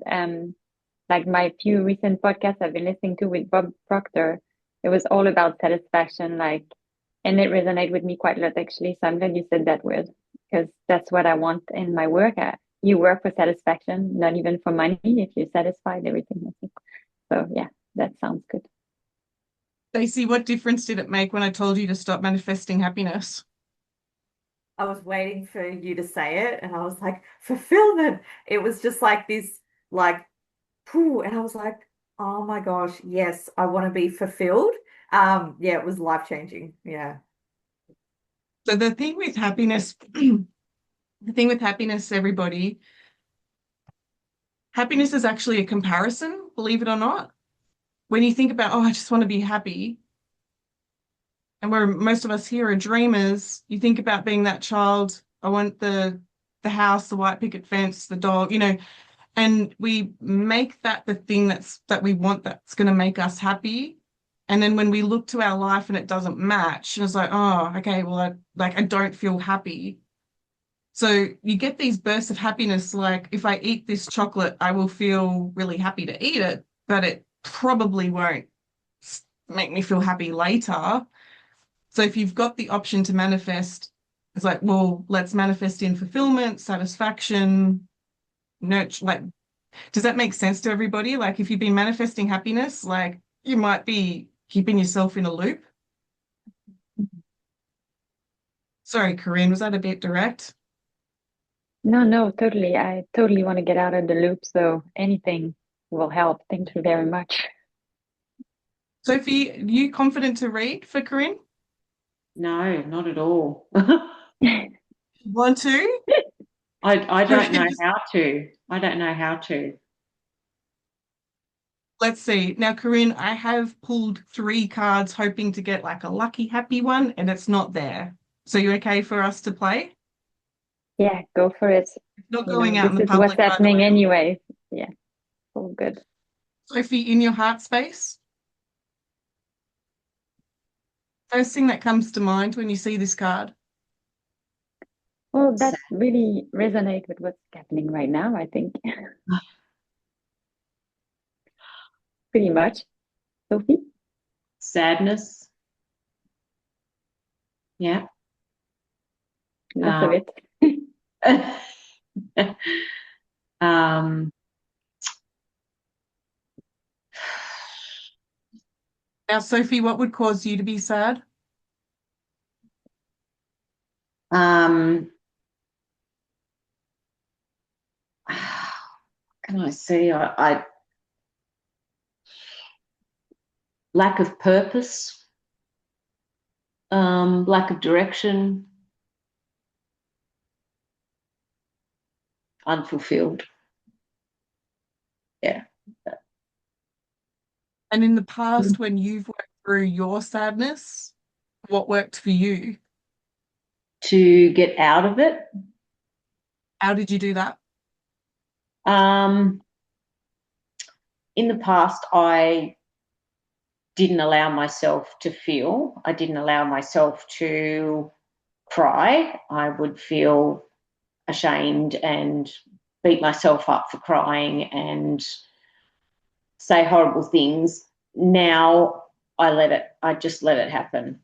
like my few recent podcasts I've been listening to with Bob Proctor, it was all about satisfaction, like, and it resonated with me quite a lot actually. So I'm glad you said that word because that's what I want in my work. You work for satisfaction, not even for money. If you're satisfied, everything is it. So yeah, that sounds good. Stacey, what difference did it make when I told you to stop manifesting happiness? I was waiting for you to say it, and I was like, fulfillment. It was just like this, like, phew, and I was like, oh my gosh, yes, I want to be fulfilled. Yeah, it was life-changing. Yeah. So the thing with happiness, the thing with happiness, everybody, happiness is actually a comparison, believe it or not. When you think about, oh, I just want to be happy, and where most of us here are dreamers, you think about being that child. I want the house, the white picket fence, the dog, and we make that the thing that we want that's going to make us happy. And then when we look to our life and it doesn't match, and it's like, oh, okay, well, I don't feel happy. So you get these bursts of happiness, like if I eat this chocolate, I will feel really happy to eat it, but it probably won't make me feel happy later. So if you've got the option to manifest, it's like, well, let's manifest in fulfillment, satisfaction, nurture. Like, does that make sense to everybody? Like, if you've been manifesting happiness, like you might be keeping yourself in a loop. Sorry, Corinne, was that a bit direct? No, no, totally. I totally want to get out of the loop, so anything will help. Thank you very much. Sophie, are you confident to read for Corinne? No, not at all. Want to? I So don't know how to. I don't know how to. let's see. Now, Corinne, I have pulled 3 cards hoping to get like a lucky, happy one, and it's not there. So you okay for us to play? Yeah, go for it. It's not You know, going out in this the is what's public, by the happening way. anyway. Yeah, all good. Sophie, in your heart space, first thing that comes to mind when you see this card. Well, that really resonates with what's happening right now, I think. Pretty much. Sophie? Sadness. Yeah. Lots of it. um, Now, Sophie, what would cause you to be sad? um, can I see? I lack of purpose, lack of direction, unfulfilled. Yeah. And in the past, when you've worked through your sadness, what worked for you? To get out of it. How did you do that? In the past, I didn't allow myself to feel. I didn't allow myself to cry. I would feel ashamed and beat myself up for crying and say horrible things. Now I just let it happen.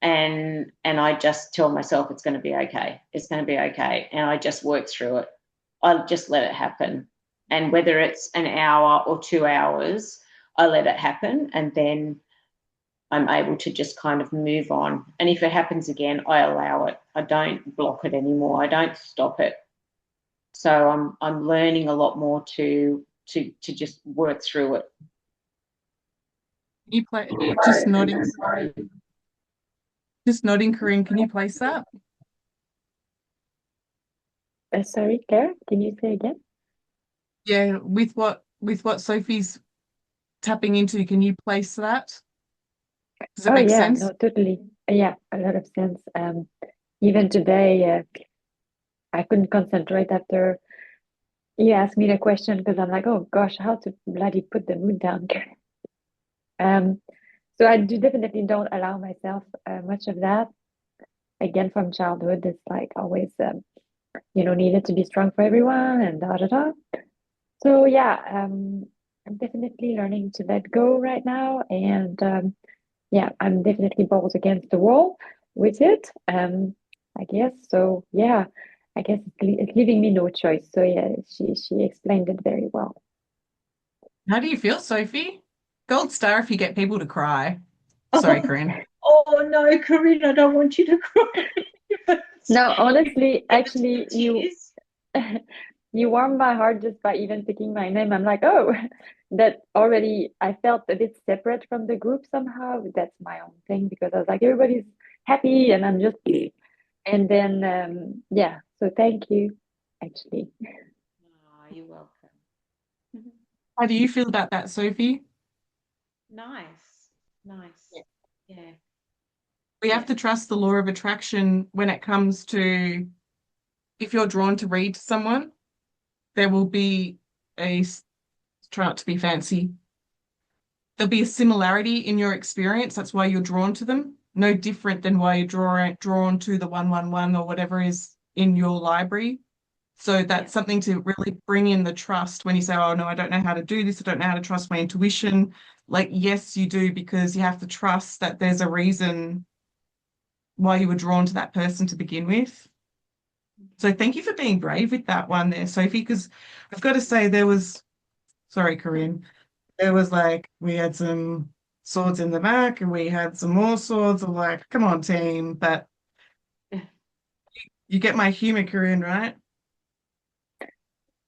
And I just tell myself it's going to be okay. It's going to be okay. And I just work through it. I just let it happen. And whether it's an hour or 2 hours, I let it happen. And then I'm able to just kind of move on. And if it happens again, I allow it. I don't block it anymore. I don't stop it. So I'm learning a lot more to just work through it. You play just nodding, Corinne. Can you place that? Sorry, Claire, can you say again? Yeah, with what Sophie's tapping into, can you place that? Does it Oh make yeah, sense? no, totally. Yeah, a lot of sense. Even today, I couldn't concentrate after you asked me the question because I'm like, oh gosh, how to bloody put the mood down. Um, so I do definitely don't allow myself much of that. Again, from childhood, it's like always, needed to be strong for everyone and da da da. So yeah, I'm definitely learning to let go right now, and yeah, I'm definitely balls against the wall with it. I guess so. Yeah, I guess it's leaving me no choice. So yeah, she explained it very well. How do you feel, Sophie? Gold star if you get people to cry. Sorry, Corinne. Oh no, Corinne, I don't want you to cry. No, honestly, actually, Tears. you warmed my heart just by even picking my name. I'm like, oh, that already I felt a bit separate from the group somehow. That's my own thing because I was like, everybody's happy and I'm just, and then yeah, so thank you, actually. Oh, you're welcome. How do you feel about that, Sophie? Nice. Nice. Yeah. We have to trust the law of attraction when it comes to if you're drawn to read to someone, there will be try not to be fancy. There'll be a similarity in your experience. That's why you're drawn to them. No different than why you're drawn to the 111 or whatever is in your library. So that's something to really bring in the trust when you say, oh, no, I don't know how to do this. I don't know how to trust my intuition. Like, yes, you do, because you have to trust that there's a reason why you were drawn to that person to begin with. So thank you for being brave with that one there, Sophie, because I've got to say sorry, Corinne, there was like, we had some swords in the back and we had some more swords. I'm like, come on, team. But you get my humor, Corinne, right?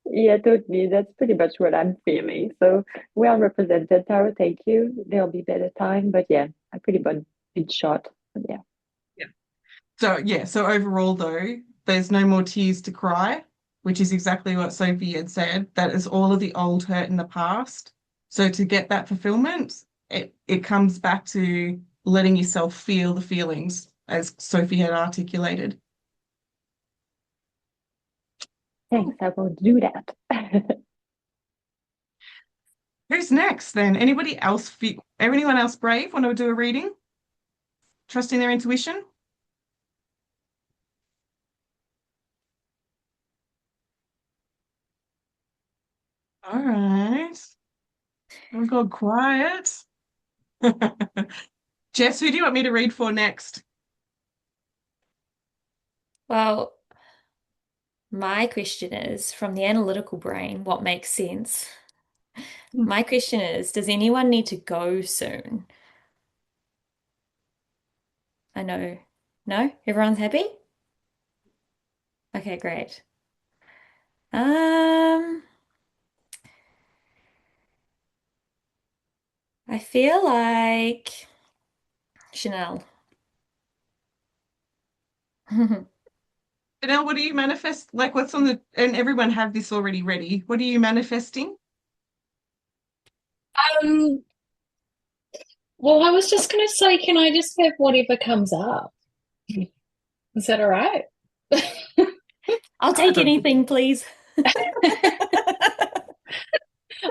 Yeah, totally. That's pretty much what I'm feeling. So well represented, Taro. Thank you. There'll be better time, but yeah, a pretty good shot. But yeah. Yeah. So overall though, there's no more tears to cry, which is exactly what Sophie had said. That is all of the old hurt in the past. So to get that fulfillment, it comes back to letting yourself feel the feelings, as Sophie had articulated. Thanks, I will do that. Who's next then? Anyone else brave want to do a reading? Trusting their intuition? All right. We've got quiet. Jess, who do you want me to read for next? Well, my question is from the analytical brain, what makes sense? My question is, does anyone need to go soon? I know. No? Everyone's happy? Okay, great. I feel like Chanel. Janelle, what do you manifest? Like, what's on and everyone have this already ready. What are you manifesting? Well, I was just going to say, can I just have whatever comes up? Is that all right? I'll take anything, please.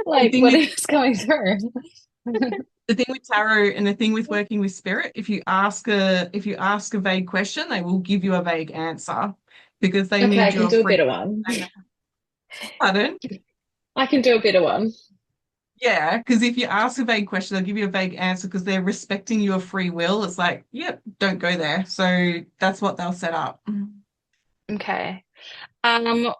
Like thing with- whatever's coming through. The thing with tarot and the thing with working with spirit, if you ask a vague question, they will give you a vague answer because they Okay, I need can your do a free. better one. Pardon? I can do a better one. Yeah, because if you ask a vague question, they'll give you a vague answer because they're respecting your free will. It's like, yep, don't go there. So that's what they'll set up. Okay. Well,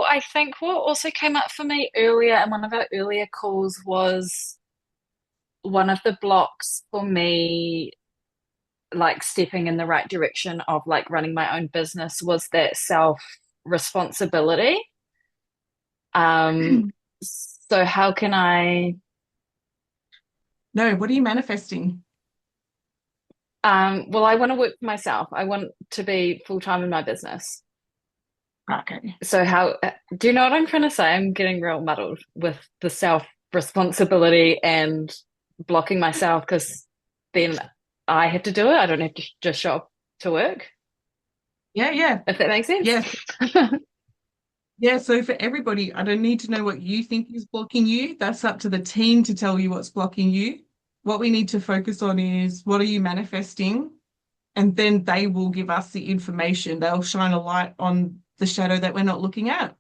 I think what also came up for me earlier in one of our earlier calls was one of the blocks for me, like stepping in the right direction of like running my own business was that self responsibility. So how can I? No, what are you manifesting? Well, I want to work for myself. I want to be full time in my business. Okay. So how do you know what I'm trying to say? I'm getting real muddled with the self responsibility and blocking myself because then I have to do it. I don't have to just show up to work, Yeah. if that makes sense. Yeah. Yeah, so for everybody, I don't need to know what you think is blocking you. That's up to the team to tell you what's blocking you. What we need to focus on is what are you manifesting? And then they will give us the information. They'll shine a light on the shadow that we're not looking at.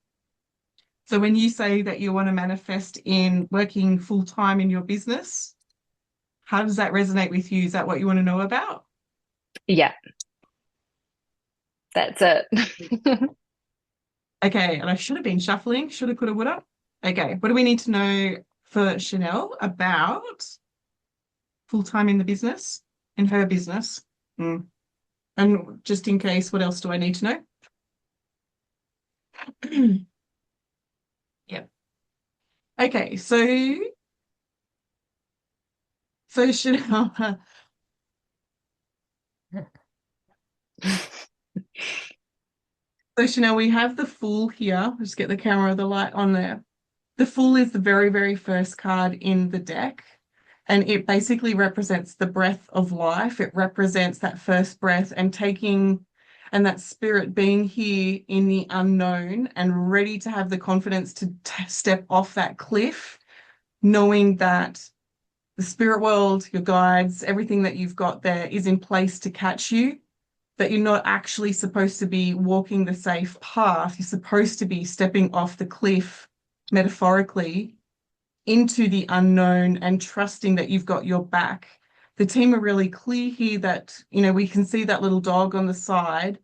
So when you say that you want to manifest in working full time in your business, how does that resonate with you? Is that what you want to know about? Yeah, that's it. Okay, and I should have been shuffling, shoulda, coulda, woulda. Okay, what do we need to know for Chanel about full time in the business, in her business? And just in case, what else do I need to know? Yep. Okay, so Chanel, so Chanel, we have the Fool here. Just get the camera, the light on there. The Fool is the very, very first card in the deck, and it basically represents the breath of life. It represents that first breath and that spirit being here in the unknown and ready to have the confidence to step off that cliff, knowing that the spirit world, your guides, everything that you've got there is in place to catch you, that you're not actually supposed to be walking the safe path. You're supposed to be stepping off the cliff, metaphorically, into the unknown and trusting that you've got your back. The team are really clear here that, we can see that little dog on the side,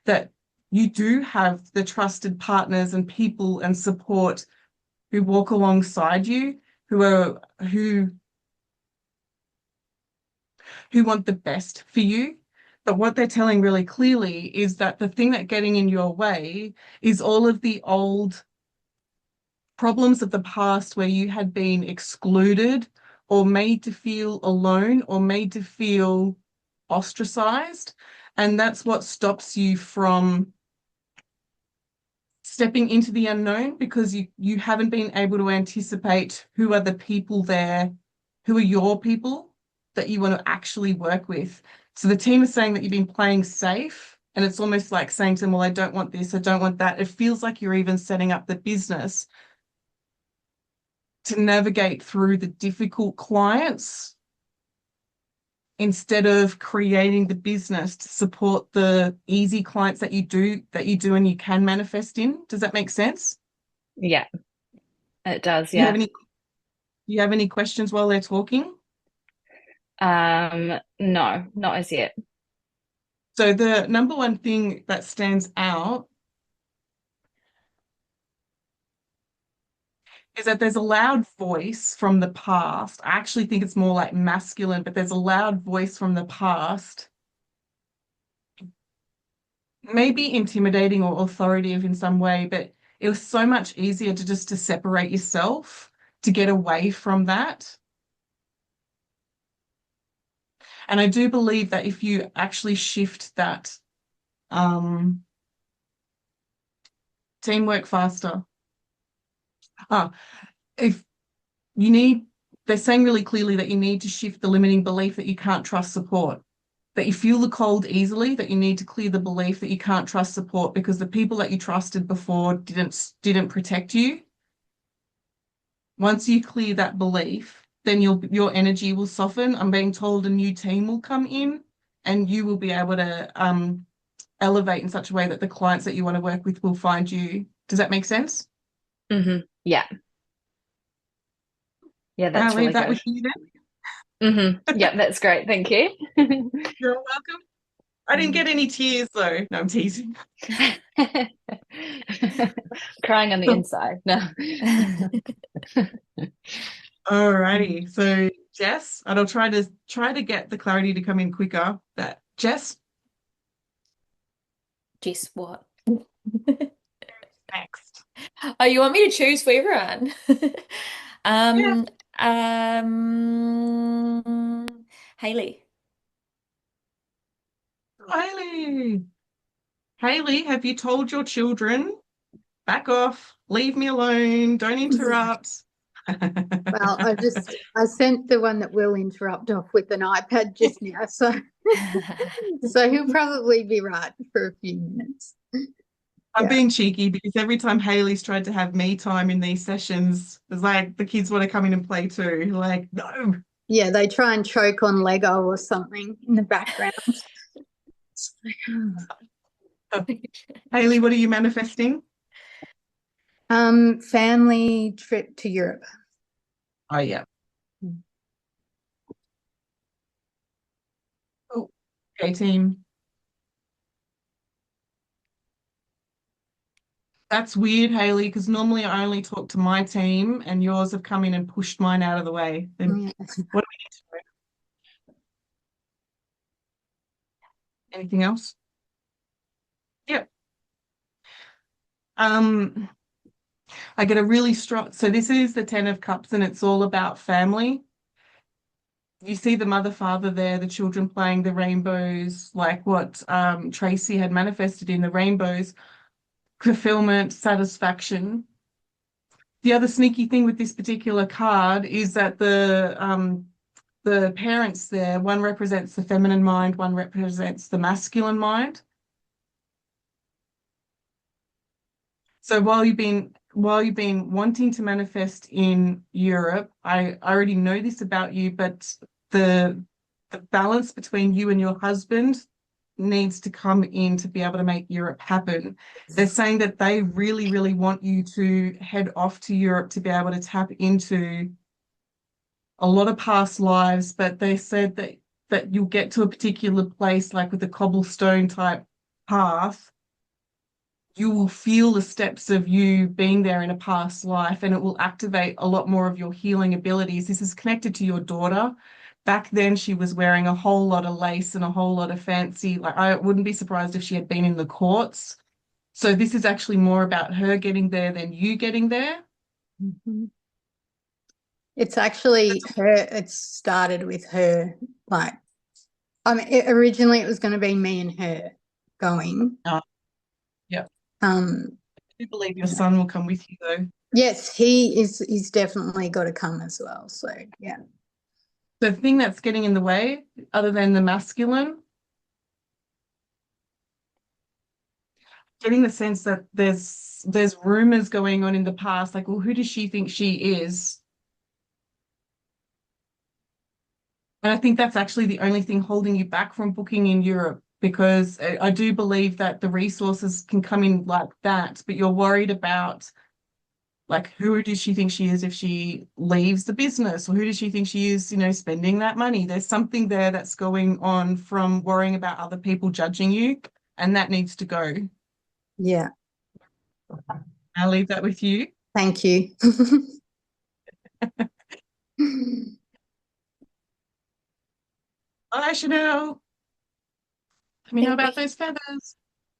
that you do have the trusted partners and people and support who walk alongside you, who want the best for you. But what they're telling really clearly is that the thing that getting in your way is all of the old problems of the past where you had been excluded or made to feel alone or made to feel ostracized. And that's what stops you from stepping into the unknown because you haven't been able to anticipate who are the people there, who are your people that you want to actually work with. So the team is saying that you've been playing safe, and it's almost like saying to them, well, I don't want this, I don't want that. It feels like you're even setting up the business to navigate through the difficult clients instead of creating the business to support the easy clients that you do and you can manifest in. Does that make sense? Yeah, it does. Do you have Yeah. any questions while they're talking? No, not as yet. So the number one thing that stands out is that there's a loud voice from the past. I actually think it's more like masculine, but there's a loud voice from the past, maybe intimidating or authoritative in some way, but it was so much easier to just to separate yourself, to get away from that. And I do believe that if you actually shift that, teamwork faster. If you need, they're saying really clearly that you need to shift the limiting belief that you can't trust support, that you feel the cold easily, that you need to clear the belief that you can't trust support because the people that you trusted before didn't protect you. Once you clear that belief, then your energy will soften. I'm being told a new team will come in and you will be able to elevate in such a way that the clients that you want to work with will find you. Does that make sense? Yeah. Yeah, Can I that's leave really that good. with you then? Yeah, that's great. Thank you. You're welcome. I didn't get any tears though. No, I'm teasing. Crying on the inside. No. Alrighty. So Jess, and I'll try to get the clarity to come in quicker. But Jess, Jess, what? next. Oh, you want me to choose for everyone? Yeah. Haley. Haley. Haley, have you told your children, back off, leave me alone, don't interrupt? Well, I sent the one that will interrupt off with an iPad just now, so he'll probably be right for a few minutes. I'm Yeah. being cheeky because every time Haley's tried to have me time in these sessions, it's like the kids want to come in and play too. Like, no. Yeah, they try and choke on Lego or something in the background. Haley, what are you manifesting? Family trip to Europe. Oh, yeah. Oh, okay, team. That's weird, Haley, because normally I only talk to my team and yours have come in and pushed mine out of the way. Then Yeah. what do we need to do? Anything else? Yep. I get a really strong, so this is the Ten of Cups and it's all about family. You see the mother, father there, the children playing the rainbows, like what Tracy had manifested in the rainbows, fulfillment, satisfaction. The other sneaky thing with this particular card is that the parents there, one represents the feminine mind, one represents the masculine mind. So while you've been wanting to manifest in Europe, I already know this about you, but the balance between you and your husband needs to come in to be able to make Europe happen. They're saying that they really, really want you to head off to Europe to be able to tap into a lot of past lives, but they said that you'll get to a particular place, like with a cobblestone type path, you will feel the steps of you being there in a past life, and it will activate a lot more of your healing abilities. This is connected to your daughter. Back then, she was wearing a whole lot of lace and a whole lot of fancy, like I wouldn't be surprised if she had been in the courts. So this is actually more about her getting there than you getting there. Mm-hmm. It's actually her, it started with her, like, I mean, originally it was going to be me and her going. Yeah. do believe your son will come with you though. Yes, he's definitely got to come as well. So yeah. The thing that's getting in the way, other than the masculine, getting the sense that there's rumors going on in the past, like, well, who does she think she is? And I think that's actually the only thing holding you back from booking in Europe, because I do believe that the resources can come in like that, but you're worried about, like, who does she think she is if she leaves the business, or who does she think she is, spending that money? There's something there that's going on from worrying about other people judging you, and that needs to go. Yeah. I'll leave that with you. Thank you. Bye, Chanel. Let me know about those feathers.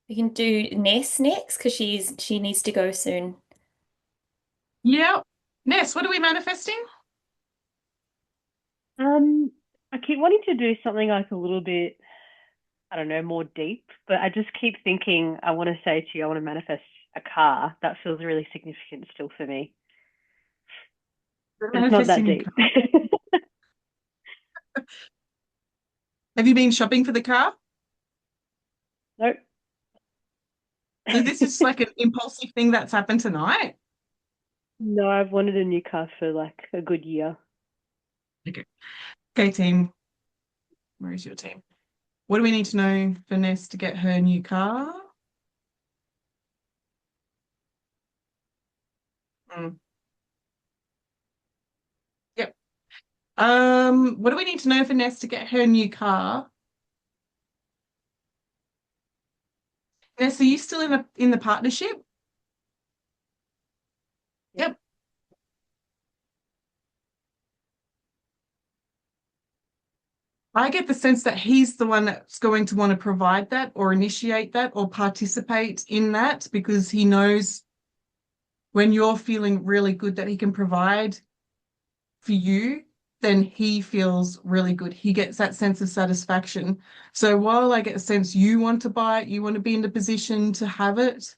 We can do Ness next because she needs to go soon. Yeah. Ness, what are we manifesting? I keep wanting to do something like a little bit, I don't know, more deep, but I just keep thinking I want to say to you, I want to manifest a car. That feels really significant still for me. We're But it's not that manifesting a deep. car. Have you been shopping for the car? Nope. So this is like an impulsive thing that's happened tonight? No, I've wanted a new car for like a good year. Okay. Okay, team. Where is your team? What do we need to know for Ness to get her new car? Yep. What do we need to know for Ness to get her new car? Ness, are you still in the partnership? Yep. I get the sense that he's the one that's going to want to provide that or initiate that or participate in that, because he knows when you're feeling really good that he can provide for you, then he feels really good. He gets that sense of satisfaction. So while I get a sense you want to buy it, you want to be in the position to have it,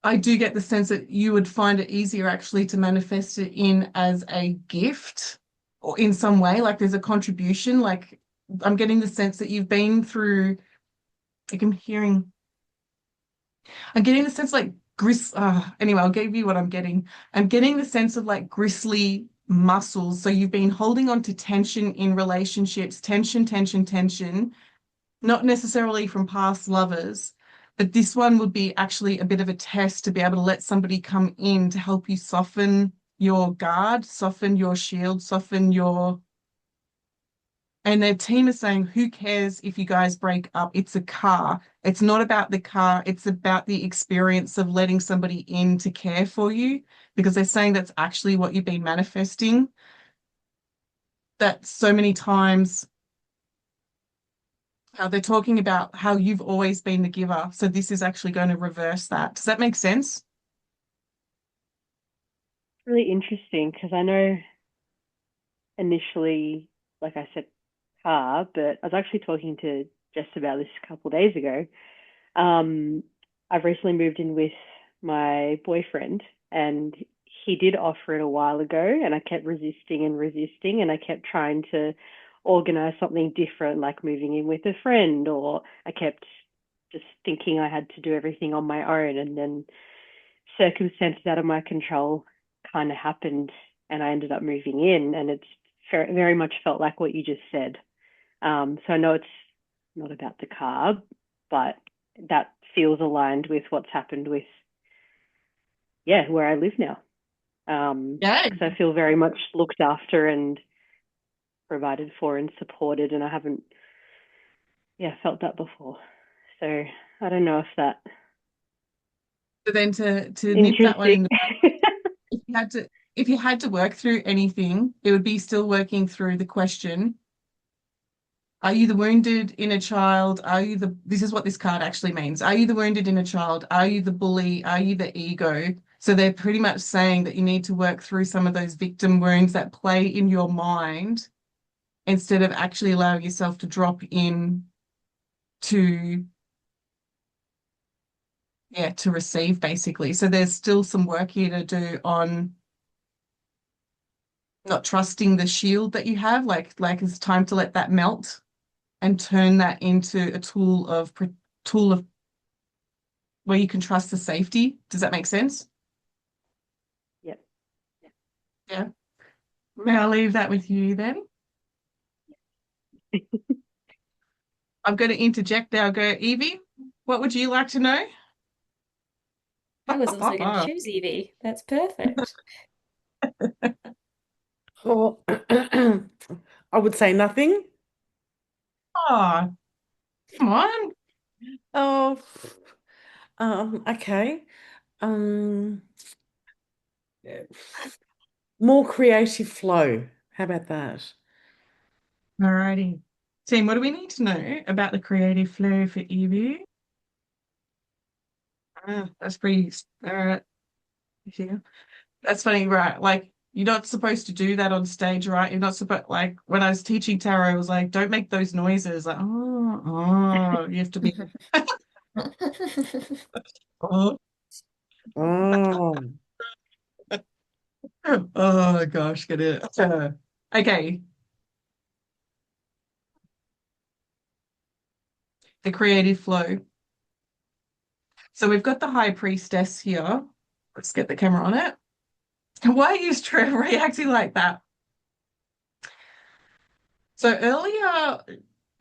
I do get the sense that you would find it easier actually to manifest it in as a gift or in some way, like there's a contribution. Like I'm getting the sense that you've been through, like I'm getting the sense like anyway, I'll give you what I'm getting. I'm getting the sense of like gristly muscles. So you've been holding on to tension in relationships, tension, not necessarily from past lovers, but this one would be actually a bit of a test to be able to let somebody come in to help you soften your guard, soften your shield, and their team is saying, who cares if you guys break up? It's a car. It's not about the car. It's about the experience of letting somebody in to care for you, because they're saying that's actually what you've been manifesting. That so many times how they're talking about how you've always been the giver. So this is actually going to reverse that. Does that make sense? Really interesting because I know initially, like I said, car, but I was actually talking to Jess about this a couple of days ago. I've recently moved in with my boyfriend, and he did offer it a while ago, and I kept resisting and resisting, and I kept trying to organize something different, like moving in with a friend, or I kept just thinking I had to do everything on my own, and then circumstances out of my control kind of happened, and I ended up moving in, and it's very, very much felt like what you just said. So I know it's not about the car, but that feels aligned with what's happened with, yeah, where I live now. Yeah. Because I feel very much looked after and provided for and supported, and I haven't, yeah, felt that before. So I don't know if that So then to nip that one interesting. in the bud, if you had to work through anything, it would be still working through the question, are you the wounded inner child? This is what this card actually means. Are you the wounded inner child? Are you the bully? Are you the ego? So they're pretty much saying that you need to work through some of those victim wounds that play in your mind instead of actually allowing yourself to drop in to yeah, to receive basically. So there's still some work here to do on not trusting the shield that you have. Like it's time to let that melt and turn that into a tool of where you can trust the safety. Does that make sense? Yep. Yeah. May I leave that with you then? I'm going to interject now. Go, Evie, what would you like to know? I was also going to choose Evie. That's perfect. Oh, I would say nothing. Oh, come on. Oh, okay. Um, more creative flow. How about that? Alrighty. Team, what do we need to know about the creative flow for Evie? That's pretty, all right. Yeah. That's funny, right? Like, you're not supposed to do that on stage, right? You're not supposed, like, when I was teaching tarot, I was like, don't make those noises. Like, you have to be, oh, Oh, oh gosh, get it. Okay, the creative flow. So we've got the high priestess here. Let's get the camera on it. Why are you reacting like that? So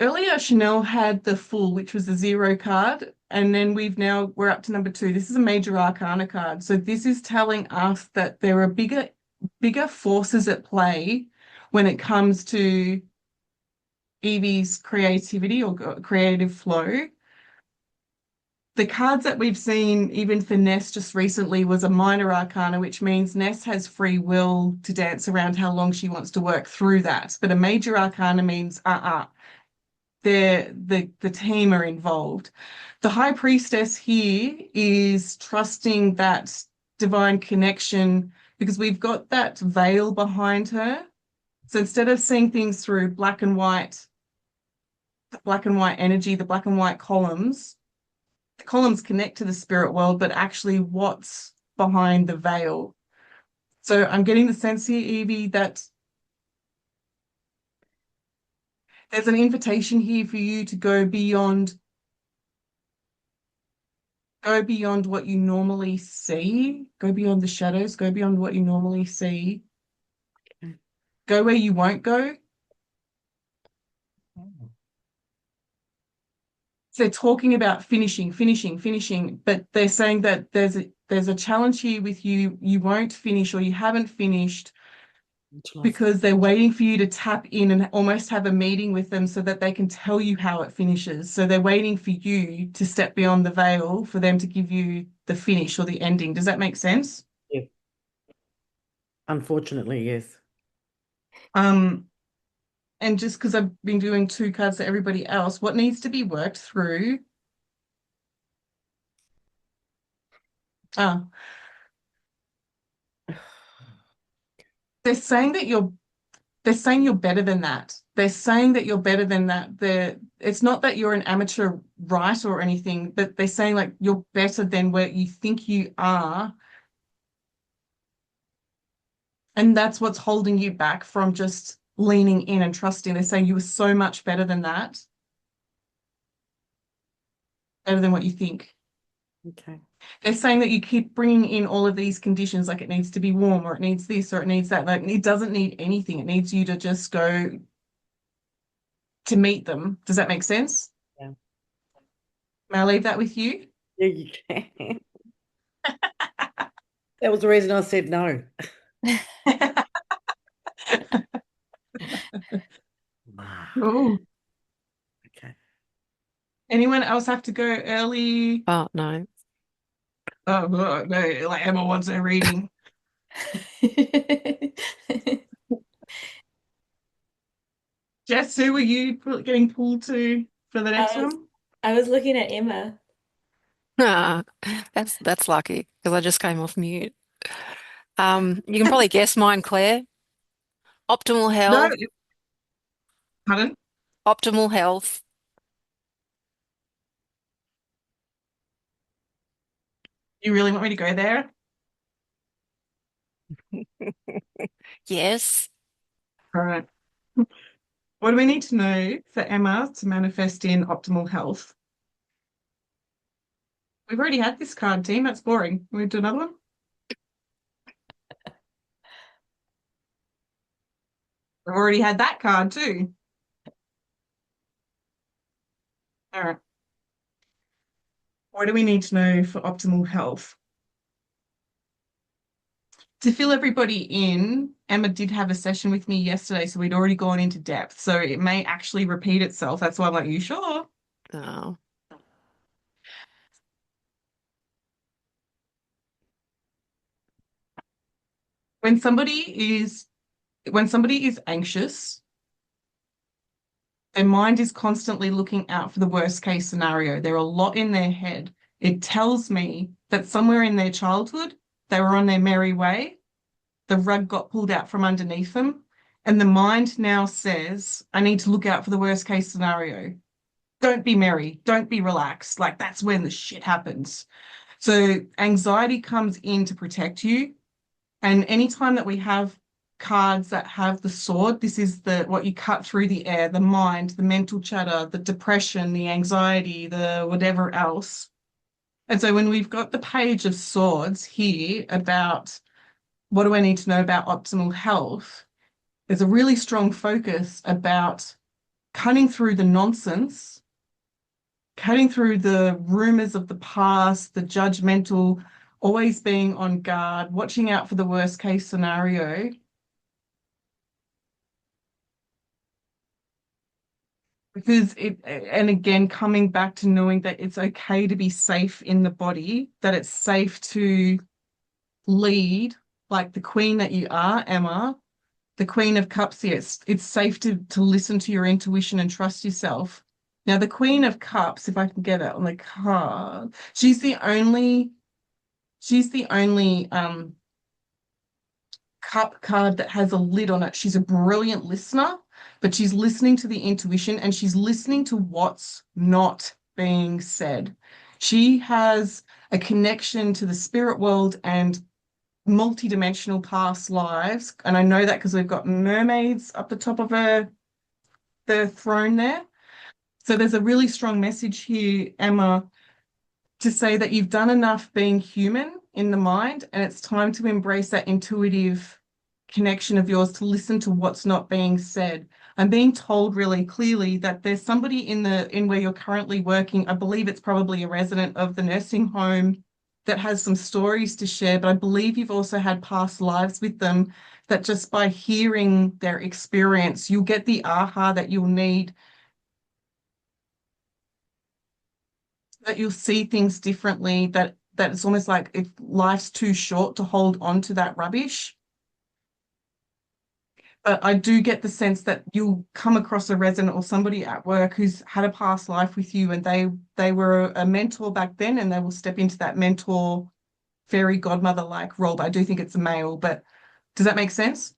earlier Chanel had the full, which was the zero card, and then we're up to number two. This is a major arcana card. So this is telling us that there are bigger forces at play when it comes to Evie's creativity or creative flow. The cards that we've seen, even for Ness just recently, was a minor arcana, which means Ness has free will to dance around how long she wants to work through that. But a major arcana means the team are involved. The high priestess here is trusting that divine connection because we've got that veil behind her. So instead of seeing things through black and white energy, the black and white columns, the columns connect to the spirit world, but actually what's behind the veil. So I'm getting the sense here, Evie, that there's an invitation here for you to go beyond what you normally see, go beyond the shadows, go beyond what you normally see, go where you won't go. So they're talking about finishing, but they're saying that there's a challenge here with you. You won't finish or you haven't finished because they're waiting for you to tap in and almost have a meeting with them so that they can tell you how it finishes. So they're waiting for you to step beyond the veil for them to give you the finish or the ending. Does that make sense? yeah. Unfortunately, yes. Um, and just because I've been doing two cards to everybody else, what needs to be worked through? Ah, they're saying that they're saying you're better than that. They're saying that you're better than that. It's not that you're an amateur writer or anything, but they're saying like you're better than where you think you are. And that's what's holding you back from just leaning in and trusting. They're saying you were so much better than that, better than what you think. Okay. They're saying that you keep bringing in all of these conditions, like it needs to be warm or it needs this or it needs that. Like it doesn't need anything. It needs you to just go to meet them. Does that make sense? Yeah. May I leave that with you? Yeah, you can. That was the reason I said no. Oh, Okay. anyone else have to go early? Oh, no. Oh, no, like Emma wants her reading. Jess, who were you getting pulled to for the next I was, one? I was looking at Emma. Ah, that's lucky because I just came off mute. You can probably guess mine, Claire. Optimal No, health, pardon. optimal health, You really want me to go there? Yes. All right. What do we need to know for Emma to manifest in optimal health? We've already had this card, team. That's boring. We do another one? We've already had that card too. All right. What do we need to know for optimal health? To fill everybody in, Emma did have a session with me yesterday, so we'd already gone into depth. So it may actually repeat itself. That's why I'm like, you sure? Oh. When somebody is anxious, their mind is constantly looking out for the worst case scenario. They're a lot in their head. It tells me that somewhere in their childhood, they were on their merry way. The rug got pulled out from underneath them. And the mind now says, I need to look out for the worst case scenario. Don't be merry. Don't be relaxed. Like that's when the shit happens. So anxiety comes in to protect you. And anytime that we have cards that have the sword, this is the what you cut through the air, the mind, the mental chatter, the depression, the anxiety, the whatever else. And so when we've got the page of swords here about what do I need to know about optimal health, there's a really strong focus about cutting through the nonsense, cutting through the rumors of the past, the judgmental, always being on guard, watching out for the worst case scenario. Because and again, coming back to knowing that it's okay to be safe in the body, that it's safe to lead like the queen that you are, Emma, the Queen of Cups here. It's safe to listen to your intuition and trust yourself. Now, the Queen of Cups, if I can get it on the card, she's the only cup card that has a lid on it. She's a brilliant listener, but she's listening to the intuition and she's listening to what's not being said. She has a connection to the spirit world and multi-dimensional past lives. And I know that because we've got mermaids up the top of the throne there. So there's a really strong message here, Emma, to say that you've done enough being human in the mind, and it's time to embrace that intuitive connection of yours to listen to what's not being said. I'm being told really clearly that there's somebody in where you're currently working. I believe it's probably a resident of the nursing home that has some stories to share, but I believe you've also had past lives with them that just by hearing their experience, you'll get the aha that you'll need, that you'll see things differently, that it's almost like if life's too short to hold on to that rubbish. But I do get the sense that you'll come across a resident or somebody at work who's had a past life with you and they were a mentor back then and they will step into that mentor fairy godmother like role. But I do think it's a male, but does that make sense?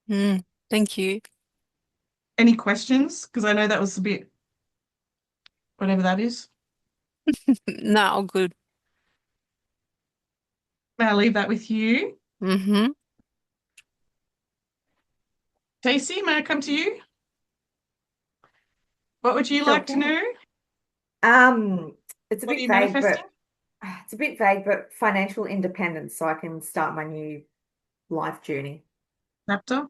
Thank you. Any questions? Because I know that was a bit whatever that is. No, all good. May I leave that with you? Mm-hmm. Stacey, may I come to you? What would you Sure like to can. know? It's a What are bit you vague, manifesting? but it's a bit vague, but financial independence so I can start my new life journey. Chapter?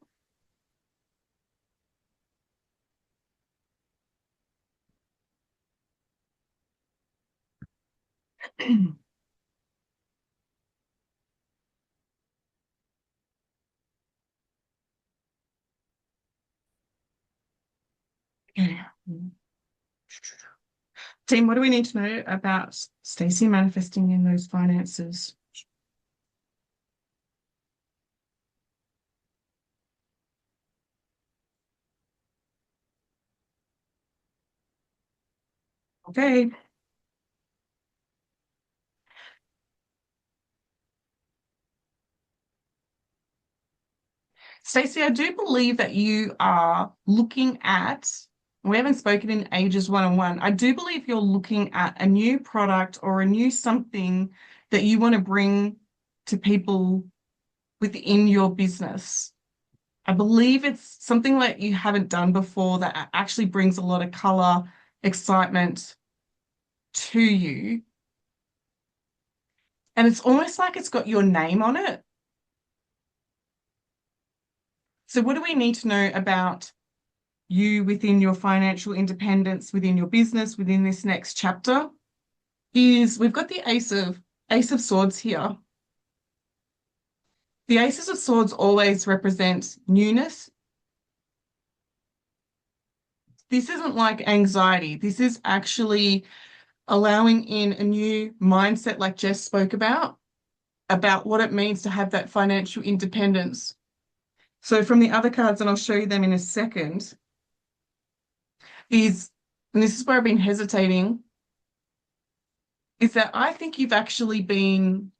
Okay. Team, what do we need to know about Stacey manifesting in those finances? Okay. Stacey, I do believe that you are looking at, we haven't spoken in ages one-on-one. I do believe you're looking at a new product or a new something that you want to bring to people within your business. I believe it's something that you haven't done before that actually brings a lot of color, excitement to you. And it's almost like it's got your name on it. So what do we need to know about you within your financial independence, within your business, within this next chapter? Is we've got the Ace of Swords here. The Aces of Swords always represent newness. This isn't like anxiety. This is actually allowing in a new mindset, like Jess spoke about what it means to have that financial independence. So from the other cards, and I'll show you them in a second, and this is where I've been hesitating, is that I think you've actually been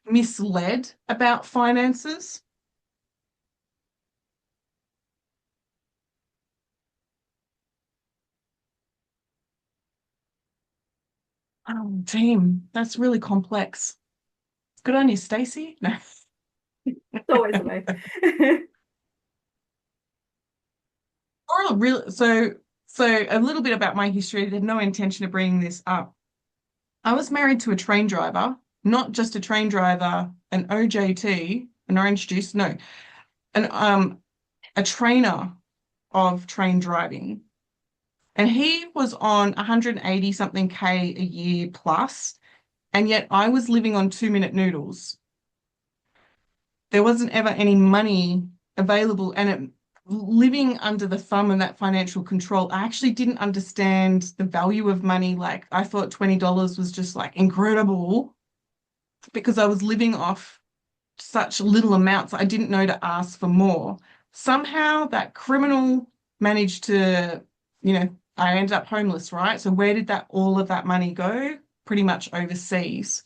misled about finances. Oh, team, that's really complex. Good on you, Stacey. No. It's always the way. Or so a little bit about my history. I had no intention of bringing this up. I was married to a train driver, not just a train driver, an OJT, an orange juice, no, a trainer of train driving. And he was on 180 something K a year plus, and yet I was living on 2-minute noodles. There wasn't ever any money available, and living under the thumb and that financial control, I actually didn't understand the value of money. Like I thought $20 was just like incredible because I was living off such little amounts. I didn't know to ask for more. Somehow that criminal managed to, I ended up homeless, right? So where did all of that money go? Pretty much overseas.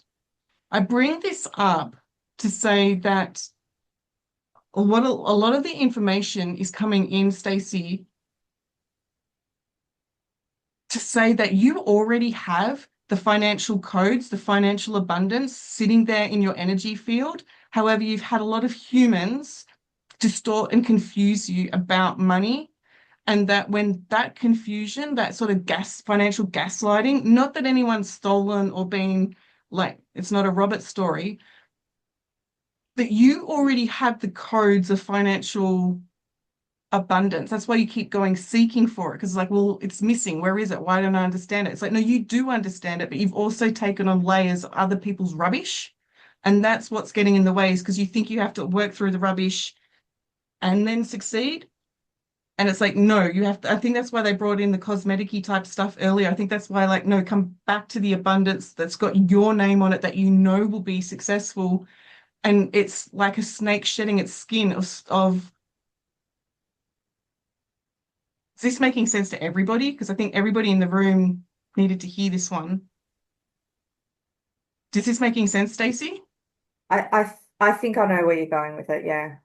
I bring this up to say that a lot of the information is coming in, Stacey, to say that you already have the financial codes, the financial abundance sitting there in your energy field. However, you've had a lot of humans distort and confuse you about money. And that when that confusion, that sort of financial gaslighting, not that anyone's stolen or been like, it's not a Robert story, but you already have the codes of financial abundance. That's why you keep going seeking for it, because it's like, well, it's missing. Where is it? Why don't I understand it? It's like, no, you do understand it, but you've also taken on layers of other people's rubbish. And that's what's getting in the way, is because you think you have to work through the rubbish and then succeed. And it's like, no, you have to. I think that's why they brought in the cosmetic-y type stuff earlier. I think that's why, like, no, come back to the abundance that's got your name on it that you know will be successful. And it's like a snake shedding its skin of is this making sense to everybody? Because I think everybody in the room needed to hear this one. Is this making sense, Stacey? I think I know where you're going with it, yeah.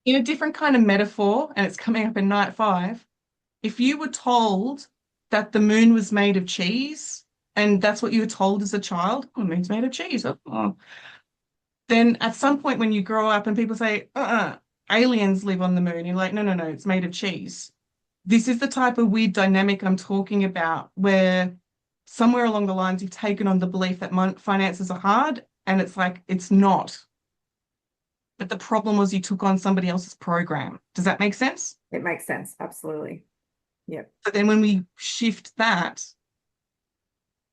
In a different kind of metaphor, and it's coming up in night 5, if you were told that the moon was made of cheese, and that's what you were told as a child, oh, the moon's made of cheese, oh. Then at some point when you grow up and people say, aliens live on the moon, you're like, no, no, no, it's made of cheese. This is the type of weird dynamic I'm talking about, where somewhere along the lines you've taken on the belief that finances are hard, and it's like, it's not. But the problem was you took on somebody else's program. Does that make sense? It makes sense, absolutely. Yep. But then when we shift that,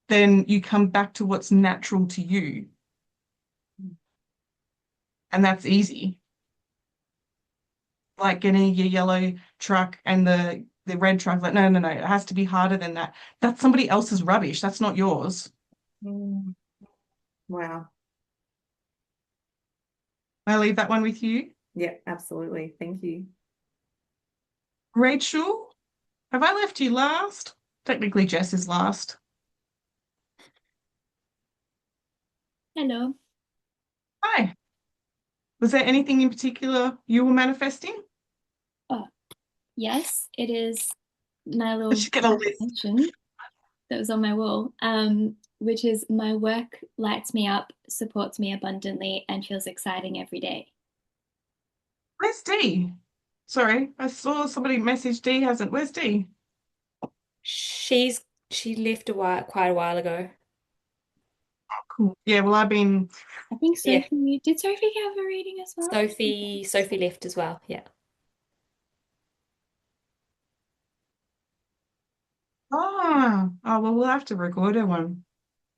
then you come back to what's natural to you. And that's easy. Like getting your yellow truck and the red truck, like, no, no, no, it has to be harder than that. That's somebody else's rubbish. That's not yours. Wow. I leave that one with you. Yeah, absolutely. Thank you. Rachel, have I left you last? Technically, Jess is last. Hello. Hi. Was there anything in particular you were manifesting? Oh, yes, it is my little Did you get a list? manifestation. that was on my wall, which is my work lights me up, supports me abundantly, and feels exciting every day. Where's D? Sorry, I saw somebody message D hasn't. Where's D? She left quite a while ago. Cool. Yeah, well, I've been. I think Yeah. Sophie, did Sophie have a reading as well? Sophie left as well. Yeah. Oh, well, we'll have to record her one,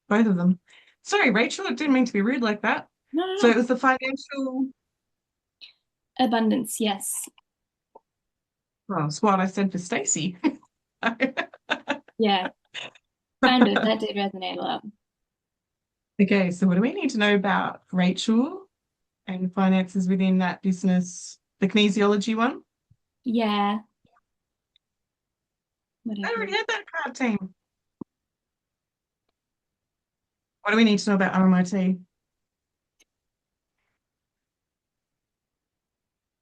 both of them. Sorry, Rachel, I didn't mean to be rude like that. No, no, So no. it was the financial. Abundance, yes. Well, it's what I said for Stacey. Yeah, kind of. That did resonate a lot. Okay, so what do we need to know about Rachel and finances within that business, the kinesiology one? Yeah, I whatever. already had that card team. What do we need to know about RMIT?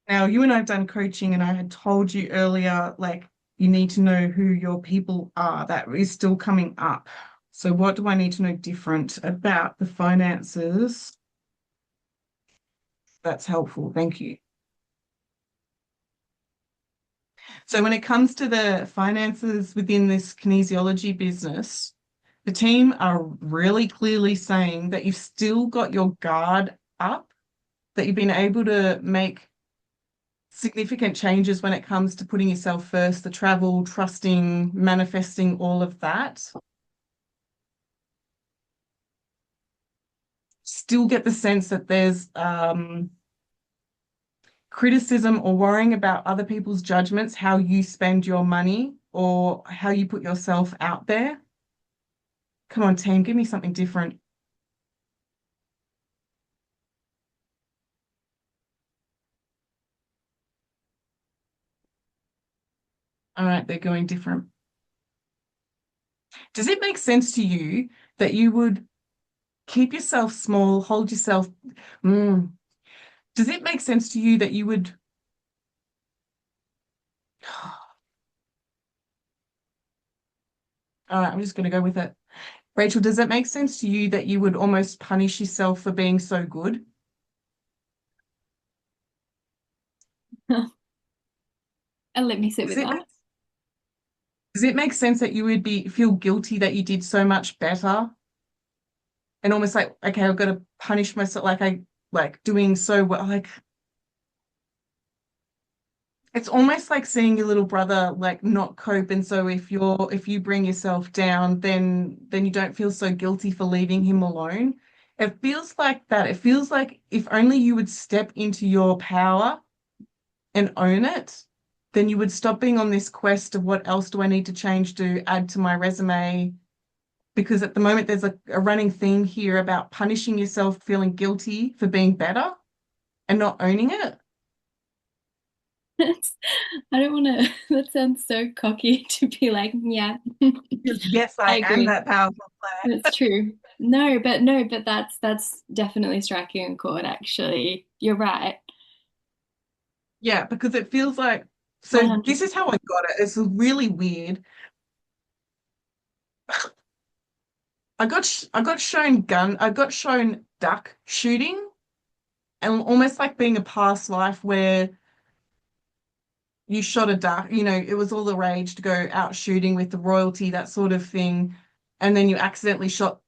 Now, you and I have done coaching, and I had told you earlier, like, you need to know who your people are. That is still coming up. So what do I need to know different about the finances? That's helpful. Thank you. So when it comes to the finances within this kinesiology business, the team are really clearly saying that you've still got your guard up, that you've been able to make significant changes when it comes to putting yourself first, the travel, trusting, manifesting, all of that. Still get the sense that there's criticism or worrying about other people's judgments, how you spend your money or how you put yourself out there. Come on, team, give me something different. All right, they're going different. Does it make sense to you that you would keep yourself small, hold yourself? Does it make sense to you that you would? All right, I'm just going to go with it. Rachel, does it make sense to you that you would almost punish yourself for being so good? And let me sit with that. Does it make sense that you would feel guilty that you did so much better? And almost like, okay, I've got to punish myself, like doing so well. Like it's almost like seeing your little brother like not cope. And so if you bring yourself down, then you don't feel so guilty for leaving him alone. It feels like that. It feels like if only you would step into your power and own it, then you would stop being on this quest of what else do I need to change to add to my resume. Because at the moment there's a running theme here about punishing yourself, feeling guilty for being better and not owning it. I don't want to, that sounds so cocky to be like, yeah. Yes, I am agree. that powerful player. That's true. No, but that's definitely striking a chord, actually. You're right. Yeah, because it feels like, so 100%. this is how I got it. It's really weird. I got shown duck shooting and almost like being a past life where you shot a duck, it was all the rage to go out shooting with the royalty, that sort of thing. And then you accidentally shot,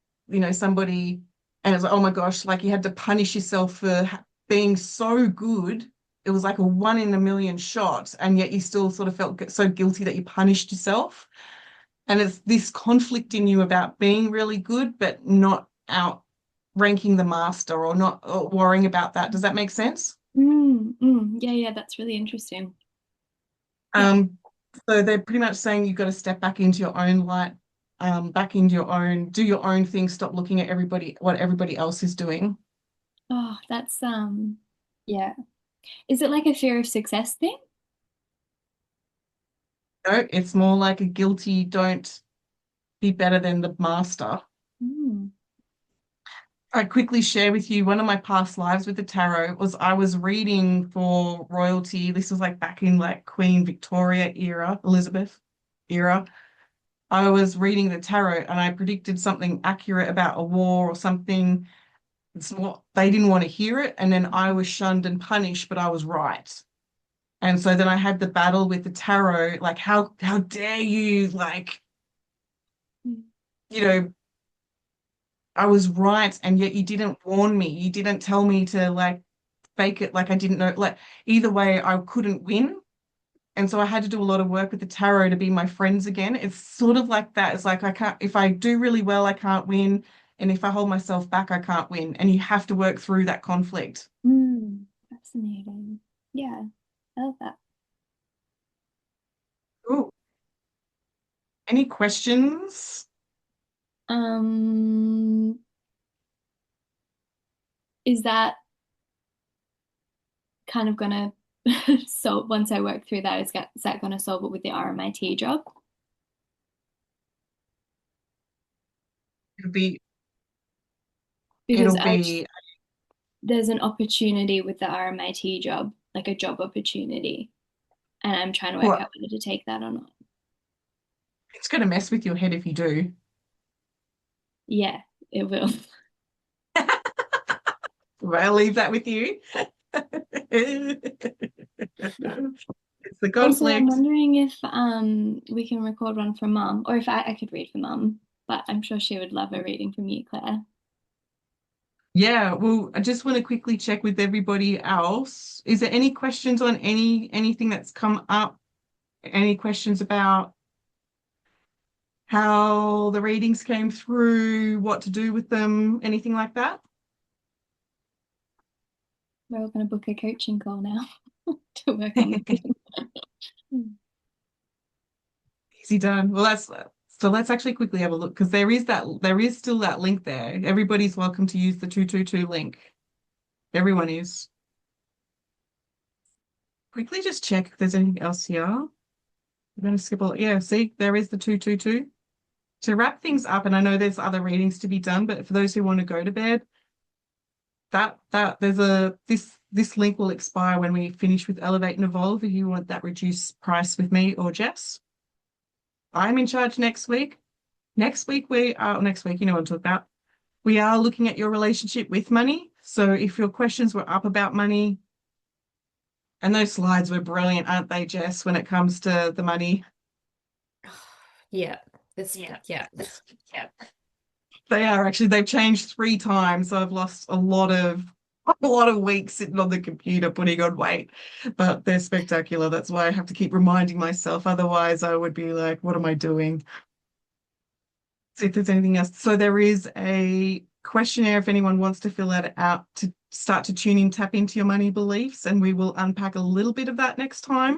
somebody, and it's like, oh my gosh, like you had to punish yourself for being so good. It was like a 1 in a million shot, and yet you still sort of felt so guilty that you punished yourself. And it's this conflict in you about being really good, but not out ranking the master or not worrying about that. Does that make sense? Yeah, that's really interesting. Yeah. So they're pretty much saying you've got to step back into your own light, back into your own, do your own thing, stop looking at what everybody else is doing. Oh, that's yeah. Is it like a fear of success thing? No, it's more like a guilty, don't be better than the master. I quickly share with you one of my past lives with the tarot was I was reading for royalty. This was like back in like Queen Victoria era, Elizabeth era. I was reading the tarot and I predicted something accurate about a war or something. It's what they didn't want to hear it, and then I was shunned and punished, but I was right. And so then I had the battle with the tarot, like how dare you, like, you know, I was right, and yet you didn't warn me. You didn't tell me to like fake it like I didn't know. Like either way, I couldn't win. And so I had to do a lot of work with the tarot to be my friends again. It's sort of like that. It's like I can't, if I do really well, I can't win. And if I hold myself back, I can't win. And you have to work through that conflict. Fascinating. Yeah, I love that. Ooh. Any questions? Is that kind of gonna so once I work through that, is that gonna solve it with the RMIT job? It'll be, Because it'll be, there's an opportunity with the RMIT job, like a job opportunity, and I'm trying to work well, out whether to take that or not. it's going to mess with your head if you do. Yeah, it will. I'll leave that with you. It's the Also, I'm conflict. wondering if we can record one for Mum, or if I could read for Mum, but I'm sure she would love a reading from you, Claire. Yeah, well, I just want to quickly check with everybody else. Is there any questions on anything that's come up? Any questions about how the readings came through, what to do with them, anything like that? We're all going to book a coaching call now to work on the reading. Easy done. Well, so let's actually quickly have a look because there is still that link there. Everybody's welcome to use the 222 link. Everyone is. Quickly just check if there's anything else here. I'm going to skip all. Yeah, see, there is the 222. To wrap things up, and I know there's other readings to be done, but for those who want to go to bed, this link will expire when we finish with Elevate and Evolve if you want that reduced price with me or Jess. I'm in charge next week. Next week, you know what I'm talking about. We are looking at your relationship with money. So if your questions were up about money, and those slides were brilliant, aren't they, Jess, when it comes to the money? Yeah. Yeah. They are actually, they've changed 3 times. So I've lost a lot of weeks sitting on the computer putting on weight, but they're spectacular. That's why I have to keep reminding myself. Otherwise, I would be like, what am I doing? See if there's anything else. So there is a questionnaire if anyone wants to fill that out to start to tune in, tap into your money beliefs, and we will unpack a little bit of that next time.